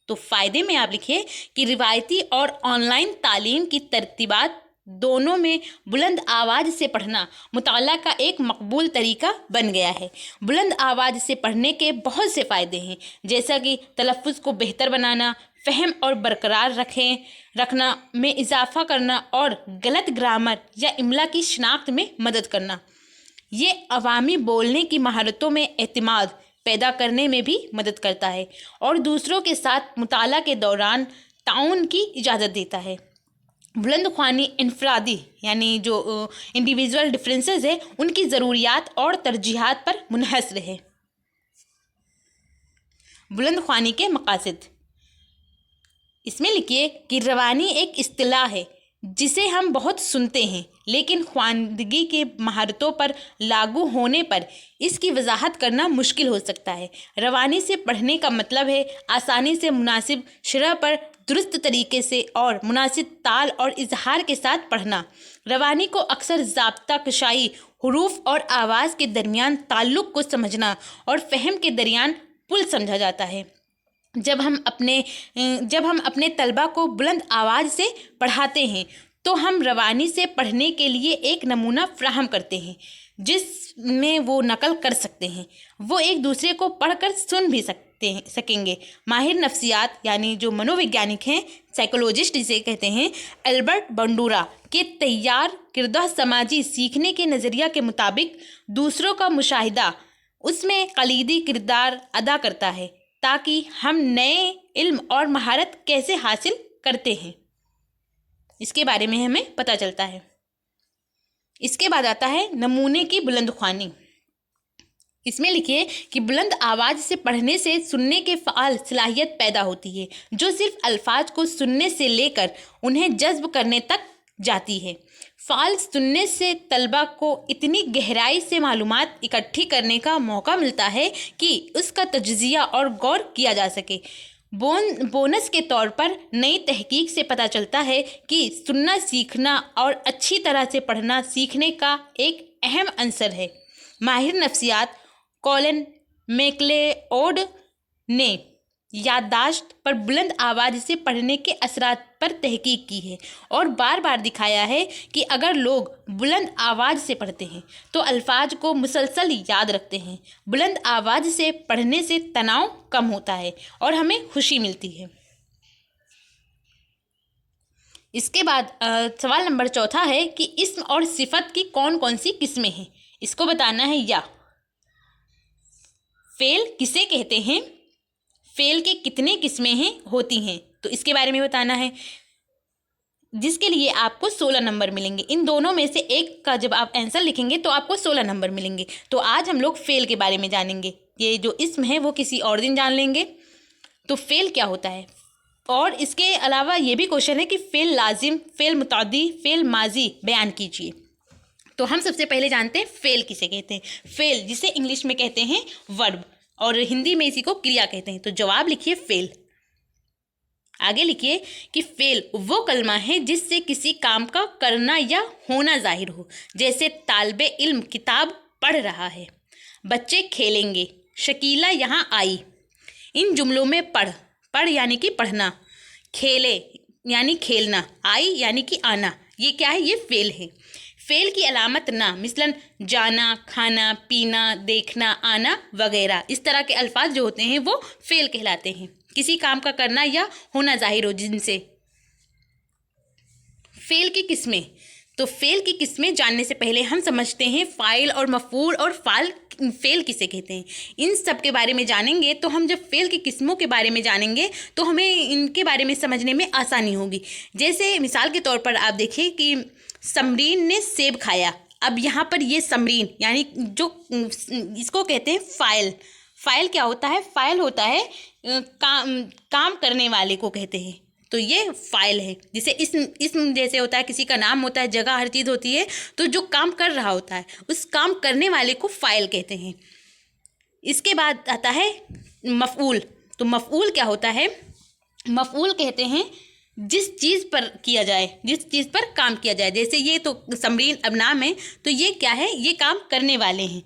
تو فائدے میں آپ لکھیے کہ روایتی اور آن لائن تعلیم کی ترتیبات دونوں میں بلند آواز سے پڑھنا مطالعہ کا ایک مقبول طریقہ بن گیا ہے. بلند آواز سے پڑھنے کے بہت سے فائدے ہیں، جیسا کہ تلفظ کو بہتر بنانا، فہم اور برقرار رکھنا میں اضافہ کرنا اور غلط گرامر یا املا کی شناخت میں مدد کرنا. یہ عوامی بولنے کی مہارتوں میں اعتماد پیدا کرنے میں بھی مدد کرتا ہے اور دوسروں کے ساتھ مطالعہ کے دوران تعاون کی اجازت دیتا ہے. بلند خوانی انفرادی یعنی جو انڈیویژول ڈفرینسز ہے ان کی ضروریات اور ترجیحات پر منحصر ہے. بلند خوانی کے مقاصد. اس میں لکھیے کہ روانی ایک اصطلاح ہے جسے ہم بہت سنتے ہیں लेकिन ख्वानदगी के महारतों पर लागू होने पर इसकी वजाहत करना मुश्किल हो सकता है। रवानी से पढ़ने का मतलब है आसानी से, मुनासिब शरह पर, दुरुस्त तरीके से और मुनासिब ताल और इजहार के साथ पढ़ना। रवानी को अक्सर ज़ाब्ता कशाई, हुरूफ और आवाज़ के दरमियान ताल्लुक़ को समझना और फ़हम के दरमियान पुल समझा जाता है। जब हम अपने तलबा को बुलंद आवाज़ से पढ़ाते हैं तो हम रवानी से पढ़ने के लिए एक नमूना फ्राहम करते हैं जिसमें वो नकल कर सकते हैं। वो एक दूसरे को पढ़कर सुन भी सकेंगे। माहिर नफ्सियात यानी जो मनोवैज्ञानिक हैं, साइकोलॉजिस्ट जिसे कहते हैं, एल्बर्ट बंडूरा के तैयार किरदा समाजी सीखने के नज़रिया के मुताबिक दूसरों का मुशाहिदा उसमें कलीदी किरदार अदा करता है ताकि हम नए इल्म और महारत कैसे हासिल करते हैं इसके बारे में हमें पता चलता है। इसके बाद आता है नमूने की बुलंद ख्वानी। इसमें लिखिए कि बुलंद आवाज़ से पढ़ने से सुनने के फ़आल सलाहियत पैदा होती है जो सिर्फ अल्फाज को सुनने से लेकर उन्हें जज्ब करने तक जाती है। फ़आल सुनने से तलबा को इतनी गहराई से मालूमात इकट्ठी करने का मौका मिलता है कि उसका तज्ज़िया और गौर किया जा सके। बोनस के तौर पर नई तहकीक से पता चलता है कि सुनना सीखना और अच्छी तरह से पढ़ना सीखने का एक अहम अंसर है। माहिर नफ्सियात कॉलिन मैकलेओड ने याददाश्त पर बुलंद आवाज़ से पढ़ने के असरात पर तहकीक की है और बार बार दिखाया है कि अगर लोग बुलंद आवाज़ से पढ़ते हैं तो अल्फाज को मुसलसल याद रखते हैं। बुलंद आवाज़ से पढ़ने से तनाव कम होता है और हमें खुशी मिलती है। इसके बाद सवाल नंबर 4 है कि इस्म और सिफत की कौन कौन सी किस्में हैं, इसको बताना है। या फ़ेल किसे कहते हैं, फ़ेल के कितने किस्में होती हैं, तो इसके बारे में बताना है, जिसके लिए आपको 16 नंबर मिलेंगे। इन दोनों में से एक का जब आप आंसर लिखेंगे तो आपको 16 नंबर मिलेंगे। तो आज हम लोग फ़ेल के बारे में जानेंगे। ये जो इस्म है वो किसी और दिन जान लेंगे। तो फ़ेल क्या होता है, और इसके अलावा ये भी क्वेश्चन है कि फ़ेल लाजिम, फ़ेल मुतादी, फ़ेल माजी बयान कीजिए। तो हम सबसे पहले जानते हैं फ़ेल किसे कहते हैं। फ़ेल जिसे इंग्लिश में कहते हैं वर्ब और हिंदी में इसी को क्रिया कहते हैं। तो जवाब लिखिए फ़ेल। आगे लिखिए कि फ़ेल वो कलमा है जिससे किसी काम का करना या होना जाहिर हो, जैसे तालिबे इल्म किताब पढ़ रहा है, बच्चे खेलेंगे, शकीला यहाँ आई। इन जुमलों में पढ़ यानी कि पढ़ना, खेले यानी खेलना, आई यानी कि आना, ये क्या है, ये फ़ेल है। फ़ेल की अलामत ना मिसलन जाना, खाना, पीना, देखना, आना वगैरह, इस तरह के अल्फाज जो होते हैं वो फ़ेल कहलाते हैं, किसी काम का करना या होना जाहिर हो जिनसे। फ़ेल की किस्में, तो फ़ेल की किस्में जानने से पहले हम समझते हैं फ़ाइल और मफ़ूल और फ़ेल किसे कहते हैं। इन सब के बारे में जानेंगे तो हम जब फ़ेल की किस्मों के बारे में जानेंगे तो हमें इनके बारे में समझने में आसानी होगी। जैसे मिसाल के तौर पर आप देखिए कि समरीन ने सेब खाया। अब यहाँ पर ये समरीन यानी जो इसको कहते हैं फ़ाइल। फ़ाइल क्या होता है, फ़ाइल होता है काम करने वाले को कहते हैं। तो ये फ़ाइल है। जैसे इसम जैसे होता है, किसी का नाम होता है, जगह हर चीज़ होती है, तो जो काम कर रहा होता है उस काम करने वाले को फ़ाइल कहते हैं। इसके बाद आता है मफ़ऊल। तो मफ़ऊल क्या होता है, मफ़ऊल कहते हैं जिस चीज़ पर किया जाए, जिस चीज़ पर काम किया जाए। जैसे ये तो समरीन अब नाम है, तो ये क्या है, ये काम करने वाले हैं।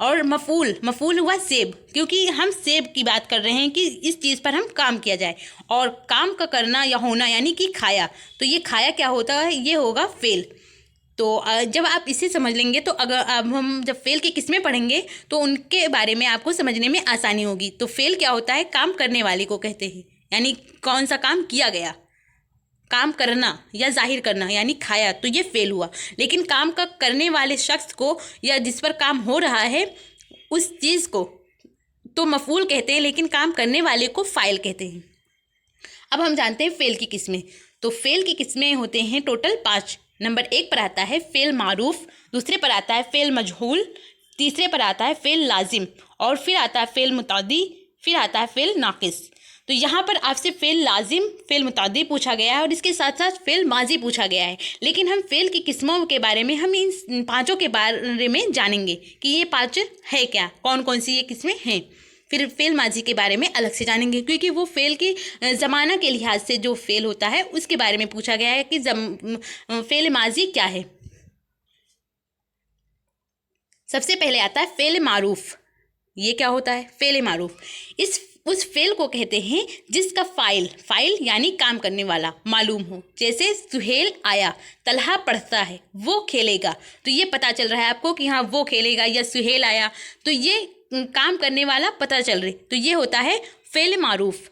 और मफ़ऊल हुआ सेब, क्योंकि हम सेब की बात कर रहे हैं कि इस चीज़ पर हम काम किया जाए। और काम का करना या होना यानी कि खाया, तो ये खाया क्या होता है, ये होगा फ़ेल। तो जब आप इसे समझ लेंगे तो अगर अब हम जब फ़ेल की किस्में पढ़ेंगे तो उनके बारे में आपको समझने में आसानी होगी। तो फ़ेल क्या होता है, काम करने वाले को कहते हैं, यानी कौन सा काम किया गया, काम करना या जाहिर करना यानी खाया, तो ये फ़ेल हुआ। लेकिन काम का करने वाले शख्स को या जिस पर काम हो रहा है उस चीज़ को तो मफ़ऊल कहते हैं, लेकिन काम करने वाले को फ़ाइल कहते हैं। अब हम जानते हैं फ़ेल की किस्में। तो फ़ेल की किस्में होते हैं टोटल 5। नंबर 1 पर आता है फ़ेल मारूफ, दूसरे पर आता है फ़ेल मजहूल, तीसरे पर आता है फ़ेल लाजिम, और फिर आता है फ़ेल मुतादी, फिर आता है फ़ेल नाक़िस। तो यहाँ पर आपसे फ़ेल लाजिम, फ़ेल मुतादी पूछा गया है और इसके साथ साथ फ़ेल माजी पूछा गया है। लेकिन हम फ़ेल की किस्मों के बारे में, हम इन पाँचों के बारे में जानेंगे कि ये पाँच है क्या, कौन कौन सी ये किस्में हैं। फिर फ़ेल माजी के बारे में अलग से जानेंगे, क्योंकि वो फ़ेल की ज़माना के लिहाज से जो फ़ेल होता है उसके बारे में पूछा गया है कि फ़ेल माजी क्या है। सबसे पहले आता है फ़ेल मारूफ। ये क्या होता है? फ़ेल मारूफ उस फ़ेल को कहते हैं जिसका फ़ाइल यानी काम करने वाला मालूम हो। जैसे सुहेल आया, तलहा पढ़ता है, वो खेलेगा। तो ये पता चल रहा है आपको कि हाँ वो खेलेगा, या सुहेल आया, तो ये काम करने वाला पता चल रही, तो ये होता है फ़ेल मारूफ।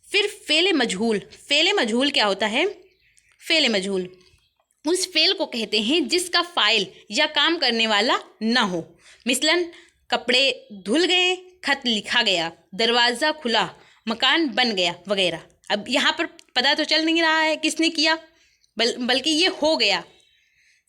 फिर फ़ेल मजहूल क्या होता है? फ़ेल मजहूल उस फ़ेल को कहते हैं जिसका फ़ाइल या काम करने वाला ना हो। मिसलन कपड़े धुल गए, खत लिखा गया, दरवाज़ा खुला, मकान बन गया वगैरह। अब यहाँ पर पता तो चल नहीं रहा है किसने किया, बल्कि ये हो गया।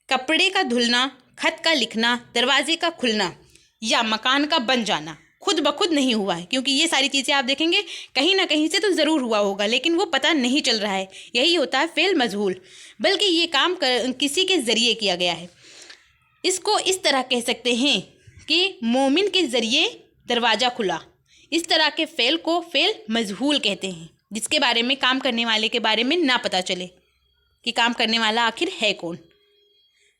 कपड़े का धुलना, खत का लिखना, दरवाजे का खुलना या मकान का बन जाना खुद ब खुद नहीं हुआ है, क्योंकि ये सारी चीज़ें आप देखेंगे कहीं ना कहीं से तो ज़रूर हुआ होगा, लेकिन वो पता नहीं चल रहा है। यही होता है फ़ेल मजहूल, बल्कि ये काम किसी के ज़रिए किया गया है। इसको इस तरह कह सकते हैं कि मोमिन के ज़रिए दरवाज़ा खुला। इस तरह के फ़ेल को फ़ेल मजहूल कहते हैं, जिसके बारे में, काम करने वाले के बारे में ना पता चले कि काम करने वाला आखिर है कौन।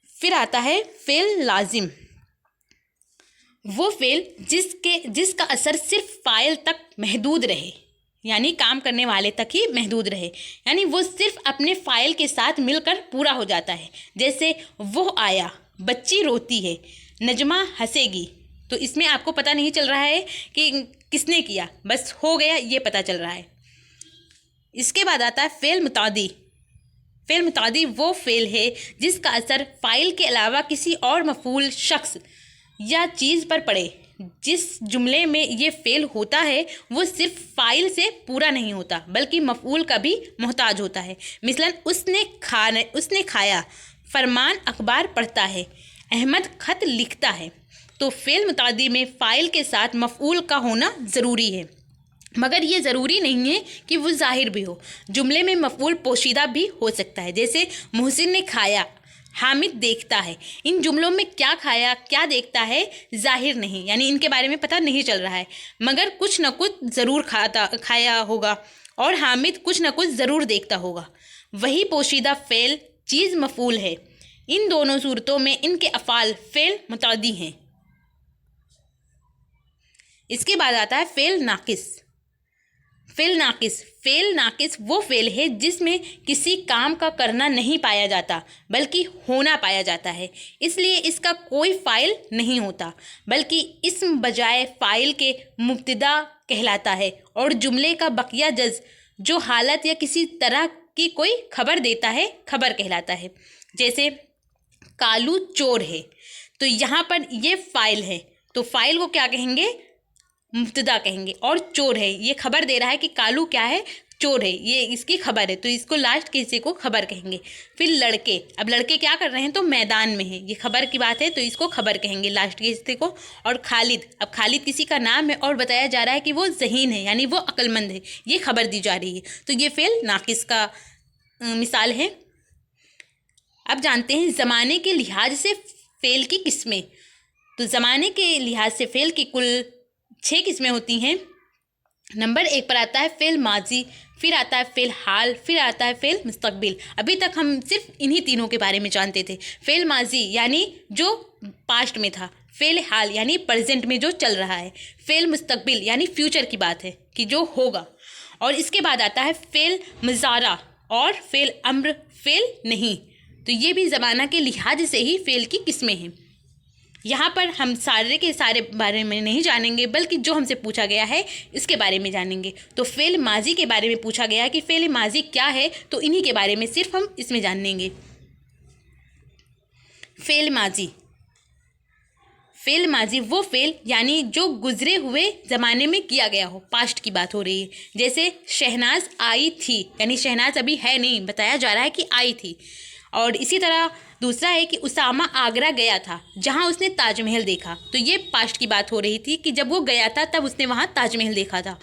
फिर आता है फ़ेल लाजिम। वो फ़ेल जिसका असर सिर्फ फ़ाइल तक महदूद रहे, यानी काम करने वाले तक ही महदूद रहे, यानी वो सिर्फ अपने फ़ाइल के साथ मिलकर पूरा हो जाता है। जैसे वो आया, बच्ची रोती है, नजमा हंसेगी। तो इसमें आपको पता नहीं चल रहा है कि किसने किया, बस हो गया ये पता चल रहा है। इसके बाद आता है फ़ेल मुतादी। फ़ेल मुतादी वो फ़ेल है जिसका असर फ़ाइल के अलावा किसी और मफ़ऊल, शख्स या चीज़ पर पड़े। जिस जुमले में ये फ़ेल होता है वो सिर्फ फ़ाइल से पूरा नहीं होता, बल्कि मफ़ऊल का भी मोहताज होता है। मिसलन उसने खाया, फरमान अखबार पढ़ता है, अहमद ख़त लिखता है। तो फ़ेल मुतादी में फ़ाइल के साथ मफ़ऊल का होना ज़रूरी है, मगर ये ज़रूरी नहीं है कि वो ज़ाहिर भी हो। जुमले में मफ़ऊल पोशीदा भी हो सकता है। जैसे मोहसिन ने खाया, हामिद देखता है। इन जुमलों में क्या खाया, क्या देखता है ज़ाहिर नहीं, यानी इनके बारे में पता नहीं चल रहा है, मगर कुछ न कुछ ज़रूर खाया होगा और हामिद कुछ न कुछ ज़रूर देखता होगा। वही पोशीदा फ़ेल चीज़ मफ़ऊल है। इन दोनों सूरतों में इनके अफ़ाल फ़ेल मुतादी हैं। इसके बाद आता है फ़ेल नाकिस। फ़ेल नाकिस वो फ़ेल है जिसमें किसी काम का करना नहीं पाया जाता, बल्कि होना पाया जाता है। इसलिए इसका कोई फ़ाइल नहीं होता, बल्कि इस्म बजाय फ़ाइल के मुब्तदा कहलाता है, और जुमले का बकिया जज़ जो हालत या किसी तरह की कोई खबर देता है, खबर कहलाता है। जैसे कालू चोर है, तो यहाँ पर ये फ़ाइल है, तो फ़ाइल को क्या कहेंगे? मुब्तदा कहेंगे। और चोर है, ये खबर दे रहा है कि कालू क्या है? चोर है, ये इसकी खबर है, तो इसको लास्ट के हिस्से को खबर कहेंगे। फिर लड़के, अब लड़के क्या कर रहे हैं? तो मैदान में है, ये खबर की बात है, तो इसको खबर कहेंगे लास्ट के हिस्से को। और खालिद, अब खालिद किसी का नाम है और बताया जा रहा है कि वो ज़हीन है, यानी वो अक्लमंद है, ये खबर दी जा रही है, तो ये फ़ेल नाकिस का मिसाल है। अब जानते हैं ज़माने के लिहाज से फ़ेल की किस्में। तो ज़माने के लिहाज से फ़ेल की कुल 6 किस्में होती हैं। नंबर 1 पर आता है फ़ेल माजी, फिर आता है फ़ेल हाल, फिर आता है फ़ेल मुस्तकबिल। अभी तक हम सिर्फ इन्हीं तीनों के बारे में जानते थे। फ़ेल माजी यानी जो पास्ट में था, फ़ेल हाल यानी प्रेजेंट में जो चल रहा है, फ़ेल मुस्तकबिल यानी फ्यूचर की बात है कि जो होगा, और इसके बाद आता है फ़ेल मुज़ारा और फ़ेल अम्र, फ़ेल नहीं। तो ये भी ज़माना के लिहाज से ही फ़ेल की किस्में हैं। यहाँ पर हम सारे के सारे बारे में नहीं जानेंगे, बल्कि जो हमसे पूछा गया है इसके बारे में जानेंगे। तो फ़ेल माजी के बारे में पूछा गया है कि फ़ेल माजी क्या है, तो इन्हीं के बारे में सिर्फ हम इसमें जानेंगे। फ़ेल माजी वो फ़ेल यानी जो गुज़रे हुए ज़माने में किया गया हो, पास्ट की बात हो रही है। जैसे शहनाज आई थी, यानी शहनाज अभी है नहीं, बताया जा रहा है कि आई थी। और इसी तरह दूसरा है कि उसामा आगरा गया था, जहां उसने ताजमहल देखा, तो ये पास्ट की बात हो रही थी कि जब वो गया था तब उसने वहां ताजमहल देखा था।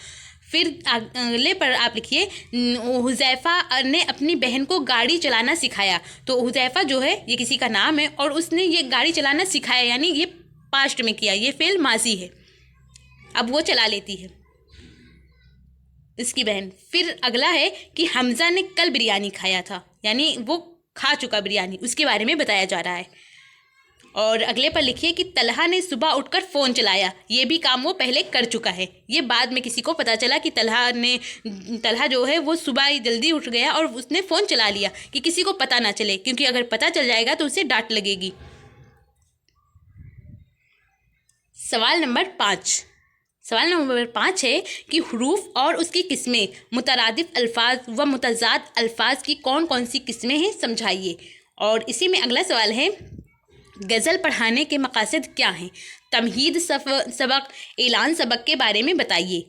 फिर अगले पर आप लिखिए हुज़ैफ़ा ने अपनी बहन को गाड़ी चलाना सिखाया। तो हुज़ैफ़ा जो है ये किसी का नाम है और उसने ये गाड़ी चलाना सिखाया, यानी ये पास्ट में किया, ये फ़ेल माज़ी है, अब वो चला लेती है इसकी बहन। फिर अगला है कि हमज़ा ने कल बिरयानी खाया था, यानी वो खा चुका बिरयानी, उसके बारे में बताया जा रहा है। और अगले पर लिखिए कि तलहा ने सुबह उठकर फ़ोन चलाया, ये भी काम वो पहले कर चुका है। ये बाद में किसी को पता चला कि तलहा जो है वो सुबह ही जल्दी उठ गया और उसने फ़ोन चला लिया कि किसी को पता ना चले, क्योंकि अगर पता चल जाएगा तो उसे डांट लगेगी। सवाल नंबर 5 है कि हुरूफ और उसकी किस्में, मुतरादिफ अल्फाज व मुतज़ाद अल्फाज की कौन कौन सी किस्में हैं, समझाइए। और इसी में अगला सवाल है गज़ल पढ़ाने के मक़ासद क्या हैं, तमहीद सबक, ऐलान सबक के बारे में बताइए।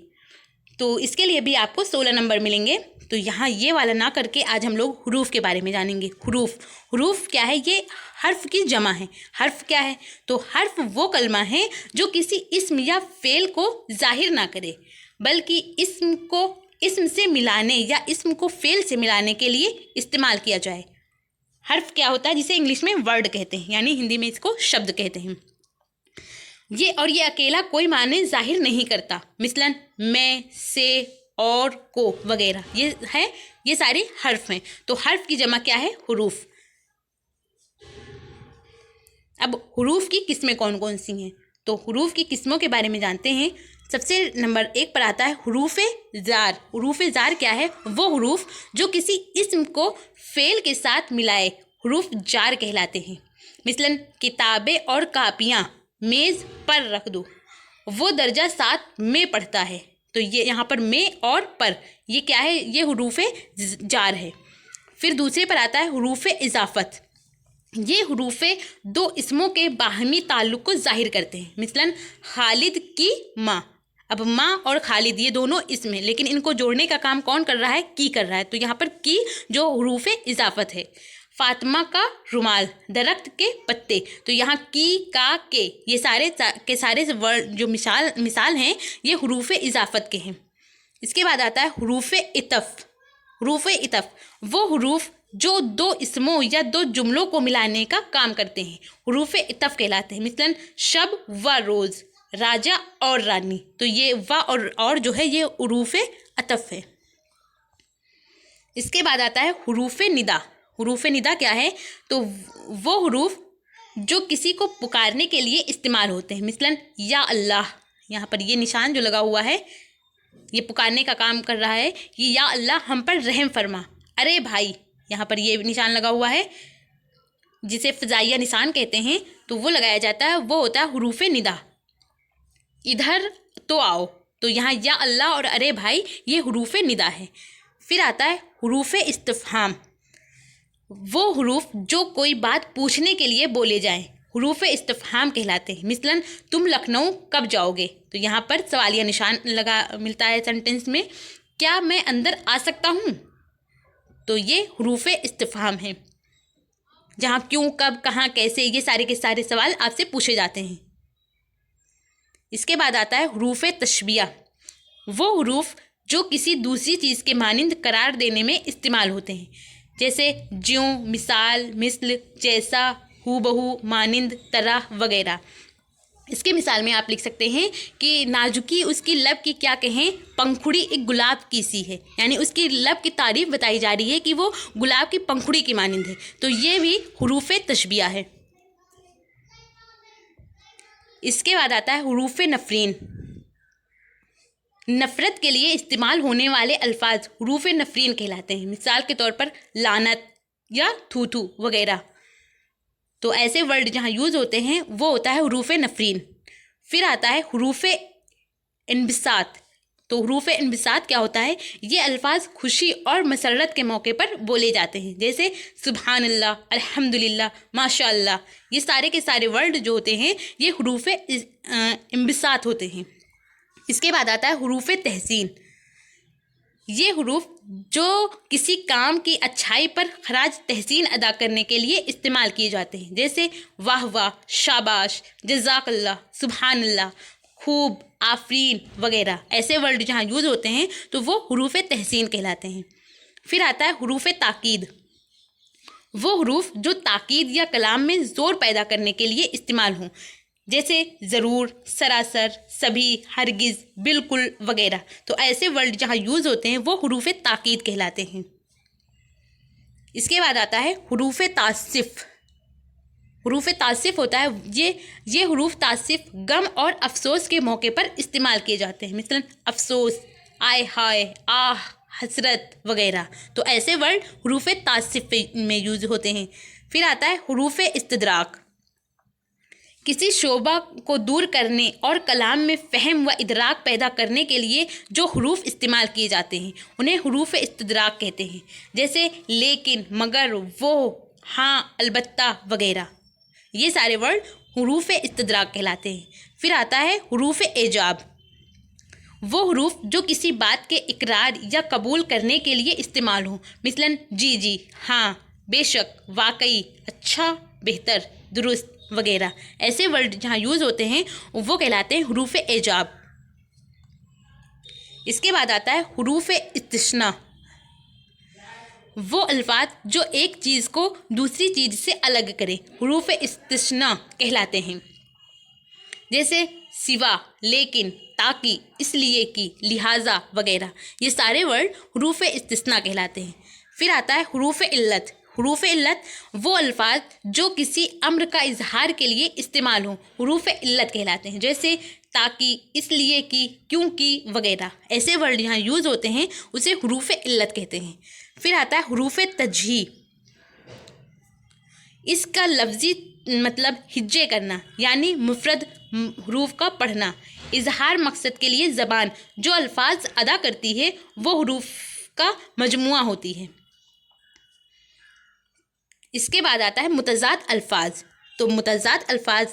तो इसके लिए भी आपको 16 नंबर मिलेंगे। तो यहाँ ये वाला ना करके आज हम लोग हुरूफ के बारे में जानेंगे। हुरूफ क्या है? ये हर्फ की जमा है। हर्फ क्या है? तो हर्फ वो कलमा है जो किसी इस्म या फ़ेल को ज़ाहिर ना करे, बल्कि इस्म को इस्म से मिलाने या इस्म को फ़ेल से मिलाने के लिए इस्तेमाल किया जाए। हर्फ क्या होता है? जिसे इंग्लिश में वर्ड कहते हैं, यानी हिंदी में इसको शब्द कहते हैं। ये अकेला कोई माने ज़ाहिर नहीं करता, मिसलन मैं, से, और, को वगैरह, ये सारे हर्फ हैं। तो हर्फ की जमा क्या है? हुरूफ। अब हुरूफ की किस्में कौन कौन सी हैं? तो हुरूफ की किस्मों के बारे में जानते हैं। सबसे नंबर 1 पर आता है हुरूफ जार। हुरूफ जार क्या है? वो हुरूफ जो किसी इस्म को फ़ेल के साथ मिलाए हुरूफ जार कहलाते हैं। मिसलन किताबें और कापियाँ मेज़ पर रख दो, वो दर्जा 7 में पढ़ता है। तो ये यहाँ पर में और पर, ये क्या है? ये हुरूफ जार है। फिर दूसरे पर आता है हुरूफ इजाफ़त। ये हुरूफ 2 इस्मों के बाहमी ताल्लुक़ को ज़ाहिर करते हैं। मिसलन खालिद की माँ। अब माँ और खालिद ये दोनों इस्म हैं, लेकिन इनको जोड़ने का काम कौन कर रहा है? की कर रहा है। तो यहाँ पर की जो हुरूफ इजाफ़त है। फातिमा का रुमाल, दरख्त के पत्ते। तो यहाँ की, का, के, ये सारे वर्ड जो मिसाल हैं, ये हुरूफ इजाफ़त के हैं। इसके बाद आता है हुरूफ इतफ़। हुरूफ इतफ़ वो हुरूफ जो 2 इस्मों या 2 जुमलों को मिलाने का काम करते हैं, हुरूफ इतफ़ कहलाते हैं। मिसलन शब व रोज़, राजा और रानी। तो ये व और जो है ये हुरूफ अतफ़ है। इसके बाद आता है हुरूफ निदा। हुरूफ निदा क्या है? तो वो हुरूफ जो किसी को पुकारने के लिए इस्तेमाल होते हैं। मिसलन या अल्लाह, यहाँ पर ये निशान जो लगा हुआ है ये पुकारने का काम कर रहा है कि या अल्लाह हम पर रहम फरमा। अरे भाई, यहाँ पर ये निशान लगा हुआ है जिसे फ़ज़ाइया निशान कहते हैं, तो वो लगाया जाता है, वो होता है हुरूफ निदा। इधर तो आओ, तो यहाँ या अल्लाह और अरे भाई ये हुरूफ निदा है। फिर आता है हुरूफ इस्तिफ़हाम। वो हुरूफ जो कोई बात पूछने के लिए बोले जाएं, हुरूफ इस्तिफ़हाम कहलाते हैं। मिसलन तुम लखनऊ कब जाओगे? तो यहाँ पर सवालिया निशान मिलता है सेंटेंस में, क्या मैं अंदर आ सकता हूँ? तो ये हुरूफ इस्तिफ़हाम है, जहाँ क्यों, कब, कहाँ, कैसे, ये सारे के सारे सवाल आपसे पूछे जाते हैं। इसके बाद आता है हुरूफ तशबिया। वो हुरूफ जो किसी दूसरी चीज़ के मानिंद करार देने में इस्तेमाल होते हैं, जैसे ज्यों, मिसाल, मिस्ल, जैसा, हूबहू, मानिंद, तरह वगैरह। इसके मिसाल में आप लिख सकते हैं कि नाजुकी उसकी लब की क्या कहें, पंखुड़ी एक गुलाब की सी है, यानी उसकी लब की तारीफ़ बताई जा रही है कि वो गुलाब की पंखुड़ी की मानिंद है। तो ये भी हुरूफ तशबिया है। इसके बाद आता है हुरूफ नफरीन। नफ़रत के लिए इस्तेमाल होने वाले अल्फाज हुरूफ नफरीन कहलाते हैं। मिसाल के तौर पर लानत या थू थू वगैरह। तो ऐसे वर्ड जहाँ यूज़ होते हैं वो होता है हुरूफ नफरीन। फिर आता है हुरूफ इनबिसात। तो हुरूफ इनबिसात क्या होता है? ये अल्फाज खुशी और मसरत के मौके पर बोले जाते हैं, जैसे सुबहानल्लाह, अल्हम्दुलिल्लाह, माशाअल्लाह। ये सारे के सारे वर्ड जो होते हैं ये हुरूफ इनबिसात होते हैं। इसके बाद आता है हुरूफ तहसीन। ये हुरूफ जो किसी काम की अच्छाई पर खराज तहसीन अदा करने के लिए इस्तेमाल किए जाते हैं, जैसे वाह वाह, शाबाश, जज़ाकल्लाह, सुबहानल्लाह। खूब, आफरीन वगैरह ऐसे वर्ड जहाँ यूज़ होते हैं तो वो हुरूफ तहसीन कहलाते हैं। फिर आता है हुरूफ ताकीद, वो हुरूफ जो ताकीद या कलाम में ज़ोर पैदा करने के लिए इस्तेमाल हों, जैसे ज़रूर, सरासर, सभी, हरगिज़, बिल्कुल वगैरह। तो ऐसे वर्ड जहाँ यूज़ होते हैं वो हुरूफ ताकीद कहलाते हैं। इसके बाद आता है हुरूफ तासिफ। हुरूफ तासिफ होता है ये हुरूफ तासिफ गम और अफसोस के मौके पर इस्तेमाल किए जाते हैं, मिसलन अफसोस, आय हाय, आह, हसरत वगैरह। तो ऐसे वर्ड हुरूफ तासिफ में यूज़ होते हैं। फिर आता है हुरूफ इस्तदराक, किसी शोबा को दूर करने और कलाम में फ़हम व इदराक पैदा करने के लिए जो हुरूफ इस्तेमाल किए जाते हैं उन्हें हुरूफ इस्तदराक कहते हैं, जैसे लेकिन, मगर, वो, हाँ, अलबत्ता वगैरह। ये सारे वर्ड हुरूफ इस्तदराक कहलाते हैं। फिर आता है हुरूफ एजाब, वो हुरूफ जो किसी बात के इकरार या कबूल करने के लिए इस्तेमाल हो, मिसलन जी जी, हाँ, बेशक, वाकई, अच्छा, बेहतर, दुरुस्त वगैरह। ऐसे वर्ड जहाँ यूज़ होते हैं वो कहलाते हैं हुरूफ एजाब। इसके बाद आता है हुरूफ इस्तिस्ना, वो अल्फाज जो एक चीज़ को दूसरी चीज़ से अलग करे, हुरूफ इस्तिस्ना कहलाते हैं, जैसे सिवा, लेकिन, ताकि, इसलिए कि, लिहाजा वगैरह। ये सारे वर्ड हुरूफ इस्तिस्ना कहलाते हैं। फिर आता है हुरूफ इल्लत, हुरूफ इल्लत वो अल्फाज जो किसी अम्र का इजहार के लिए इस्तेमाल हो, हुरूफ इल्लत कहलाते हैं, जैसे ताकि, इसलिए कि, क्योंकि वगैरह। ऐसे वर्ड यहाँ यूज़ होते हैं उसे हुरूफ इल्लत कहते हैं। फिर आता है हुरूफ तजही, इसका लफ्ज़ी मतलब हिज्जे करना, यानी मुफरद हुरूफ का पढ़ना। इजहार मकसद के लिए ज़बान जो अल्फाज अदा करती है वो हुरूफ का मजमुआ होती है। इसके बाद आता है मुतज़ाद अल्फाज। तो मुतज़ाद अल्फाज,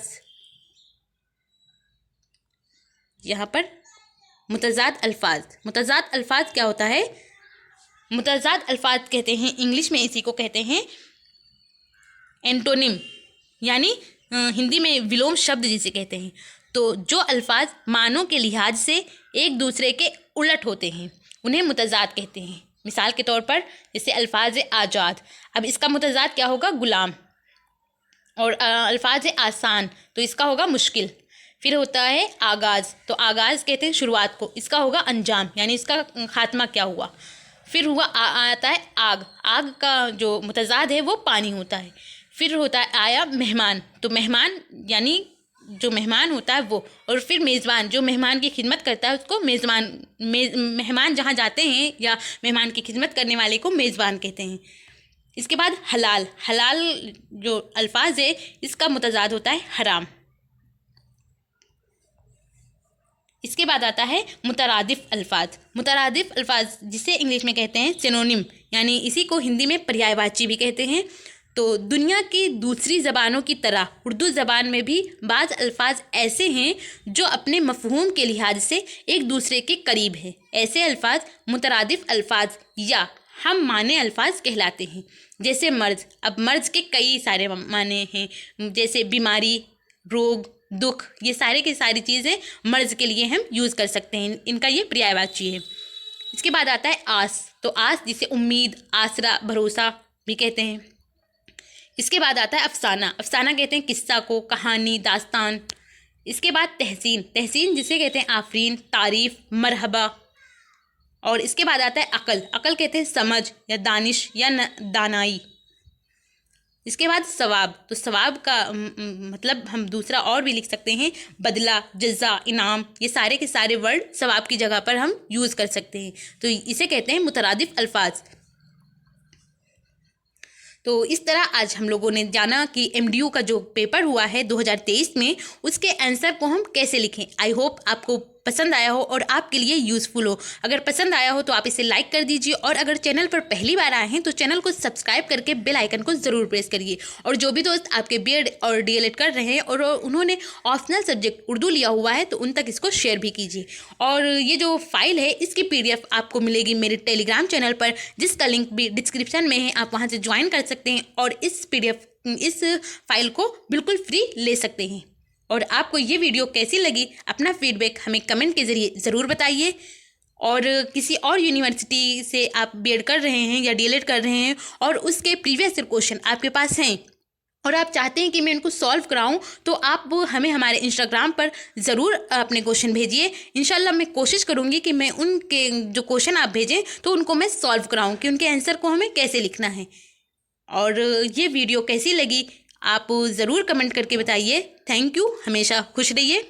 यहाँ पर मुतज़ाद अल्फाज क्या होता है? मुतज़ाद अल्फाज कहते हैं, इंग्लिश में इसी को कहते हैं एंटोनिम, यानी हिंदी में विलोम शब्द जिसे कहते हैं। तो जो अल्फाज मानों के लिहाज से एक दूसरे के उलट होते हैं उन्हें मुतज़ाद कहते हैं। मिसाल के तौर पर जैसे अल्फाज आज़ाद, अब इसका मुतज़ाद क्या होगा? गुलाम। और अल्फाज आसान, तो इसका होगा मुश्किल। फिर होता है आगाज़, तो आगाज़ कहते हैं शुरुआत को, इसका होगा अंजाम, यानी इसका खात्मा क्या हुआ। फिर आता है आग, आग का जो मुतज़ाद है वो पानी होता है। फिर होता है आया मेहमान, तो मेहमान यानी जो मेहमान होता है वो। और फिर मेज़बान, जो मेहमान की खिदमत करता है उसको मेज़बान, मेहमान जहाँ जाते हैं या मेहमान की खिदमत करने वाले को मेज़बान कहते हैं। इसके बाद हलाल, हलाल जो अल्फाज है इसका मुतज़ाद होता है हराम। इसके बाद आता है मुतरादिफ अल्फाज। मुतरादिफ अल्फाज जिसे इंग्लिश में कहते हैं सिनोनिम, यानी इसी को हिंदी में पर्यायवाची भी कहते हैं। तो दुनिया की दूसरी ज़बानों की तरह उर्दू ज़बान में भी बाज़ अल्फाज ऐसे हैं जो अपने मफ़हूम के लिहाज से एक दूसरे के करीब हैं। ऐसे अल्फाज मुतरादिफ अल्फाज या हम माने अल्फाज कहलाते हैं। जैसे मर्ज़, अब मर्ज़ के कई सारे माने हैं, जैसे बीमारी, रोग, दुख, ये सारे की सारी चीज़ें मर्ज़ के लिए हम यूज़ कर सकते हैं, इनका ये पर्यायवाची है। इसके बाद आता है आस, तो आस जिसे उम्मीद, आसरा, भरोसा भी कहते हैं। इसके बाद आता है अफसाना, अफसाना कहते हैं किस्सा को, कहानी, दास्तान। इसके बाद तहसीन, तहसीन जिसे कहते हैं आफरीन, तारीफ़, मरहबा। और इसके बाद आता है अकल, अकल कहते हैं समझ या दानिश या दानाई। इसके बाद सवाब, तो सवाब का मतलब हम दूसरा और भी लिख सकते हैं, बदला, जज़ा, इनाम। ये सारे के सारे वर्ड सवाब की जगह पर हम यूज़ कर सकते हैं, तो इसे कहते हैं मुतरादिफ अल्फाज। तो इस तरह आज हम लोगों ने जाना कि MDU का जो पेपर हुआ है 2023 में, उसके आंसर को हम कैसे लिखें। आई होप आपको पसंद आया हो और आपके लिए यूज़फुल हो। अगर पसंद आया हो तो आप इसे लाइक कर दीजिए, और अगर चैनल पर पहली बार आए हैं तो चैनल को सब्सक्राइब करके बेल आइकन को ज़रूर प्रेस करिए। और जो भी दोस्त आपके BEd और DLED कर रहे हैं और उन्होंने ऑप्शनल सब्जेक्ट उर्दू लिया हुआ है तो उन तक इसको शेयर भी कीजिए। और ये जो फाइल है इसकी PDF आपको मिलेगी मेरे टेलीग्राम चैनल पर, जिसका लिंक भी डिस्क्रिप्शन में है, आप वहाँ से ज्वाइन कर सकते हैं और इस फाइल को बिल्कुल फ्री ले सकते हैं। اور آپ کو یہ ویڈیو کیسی لگی اپنا فیڈ بیک ہمیں کمنٹ کے ذریعے ضرور بتائیے۔ اور کسی اور یونیورسٹی سے آپ بی ایڈ کر رہے ہیں یا ڈی ایل ایڈ کر رہے ہیں اور اس کے پریویس ایئر کوشچن آپ کے پاس ہیں اور آپ چاہتے ہیں کہ میں ان کو سالو کراؤں، تو آپ ہمیں ہمارے انسٹاگرام پر ضرور اپنے کوشچن بھیجیے۔ انشاءاللہ میں کوشش کروں گی کہ میں ان کے جو کوشچن آپ بھیجیں تو ان کو میں سالو کراؤں کہ ان کے آنسر کو ہمیں کیسے لکھنا ہے۔ اور یہ ویڈیو کیسی لگی آپ ضرور کمنٹ کر کے بتائیے۔ تھینک یو، ہمیشہ خوش رہیے۔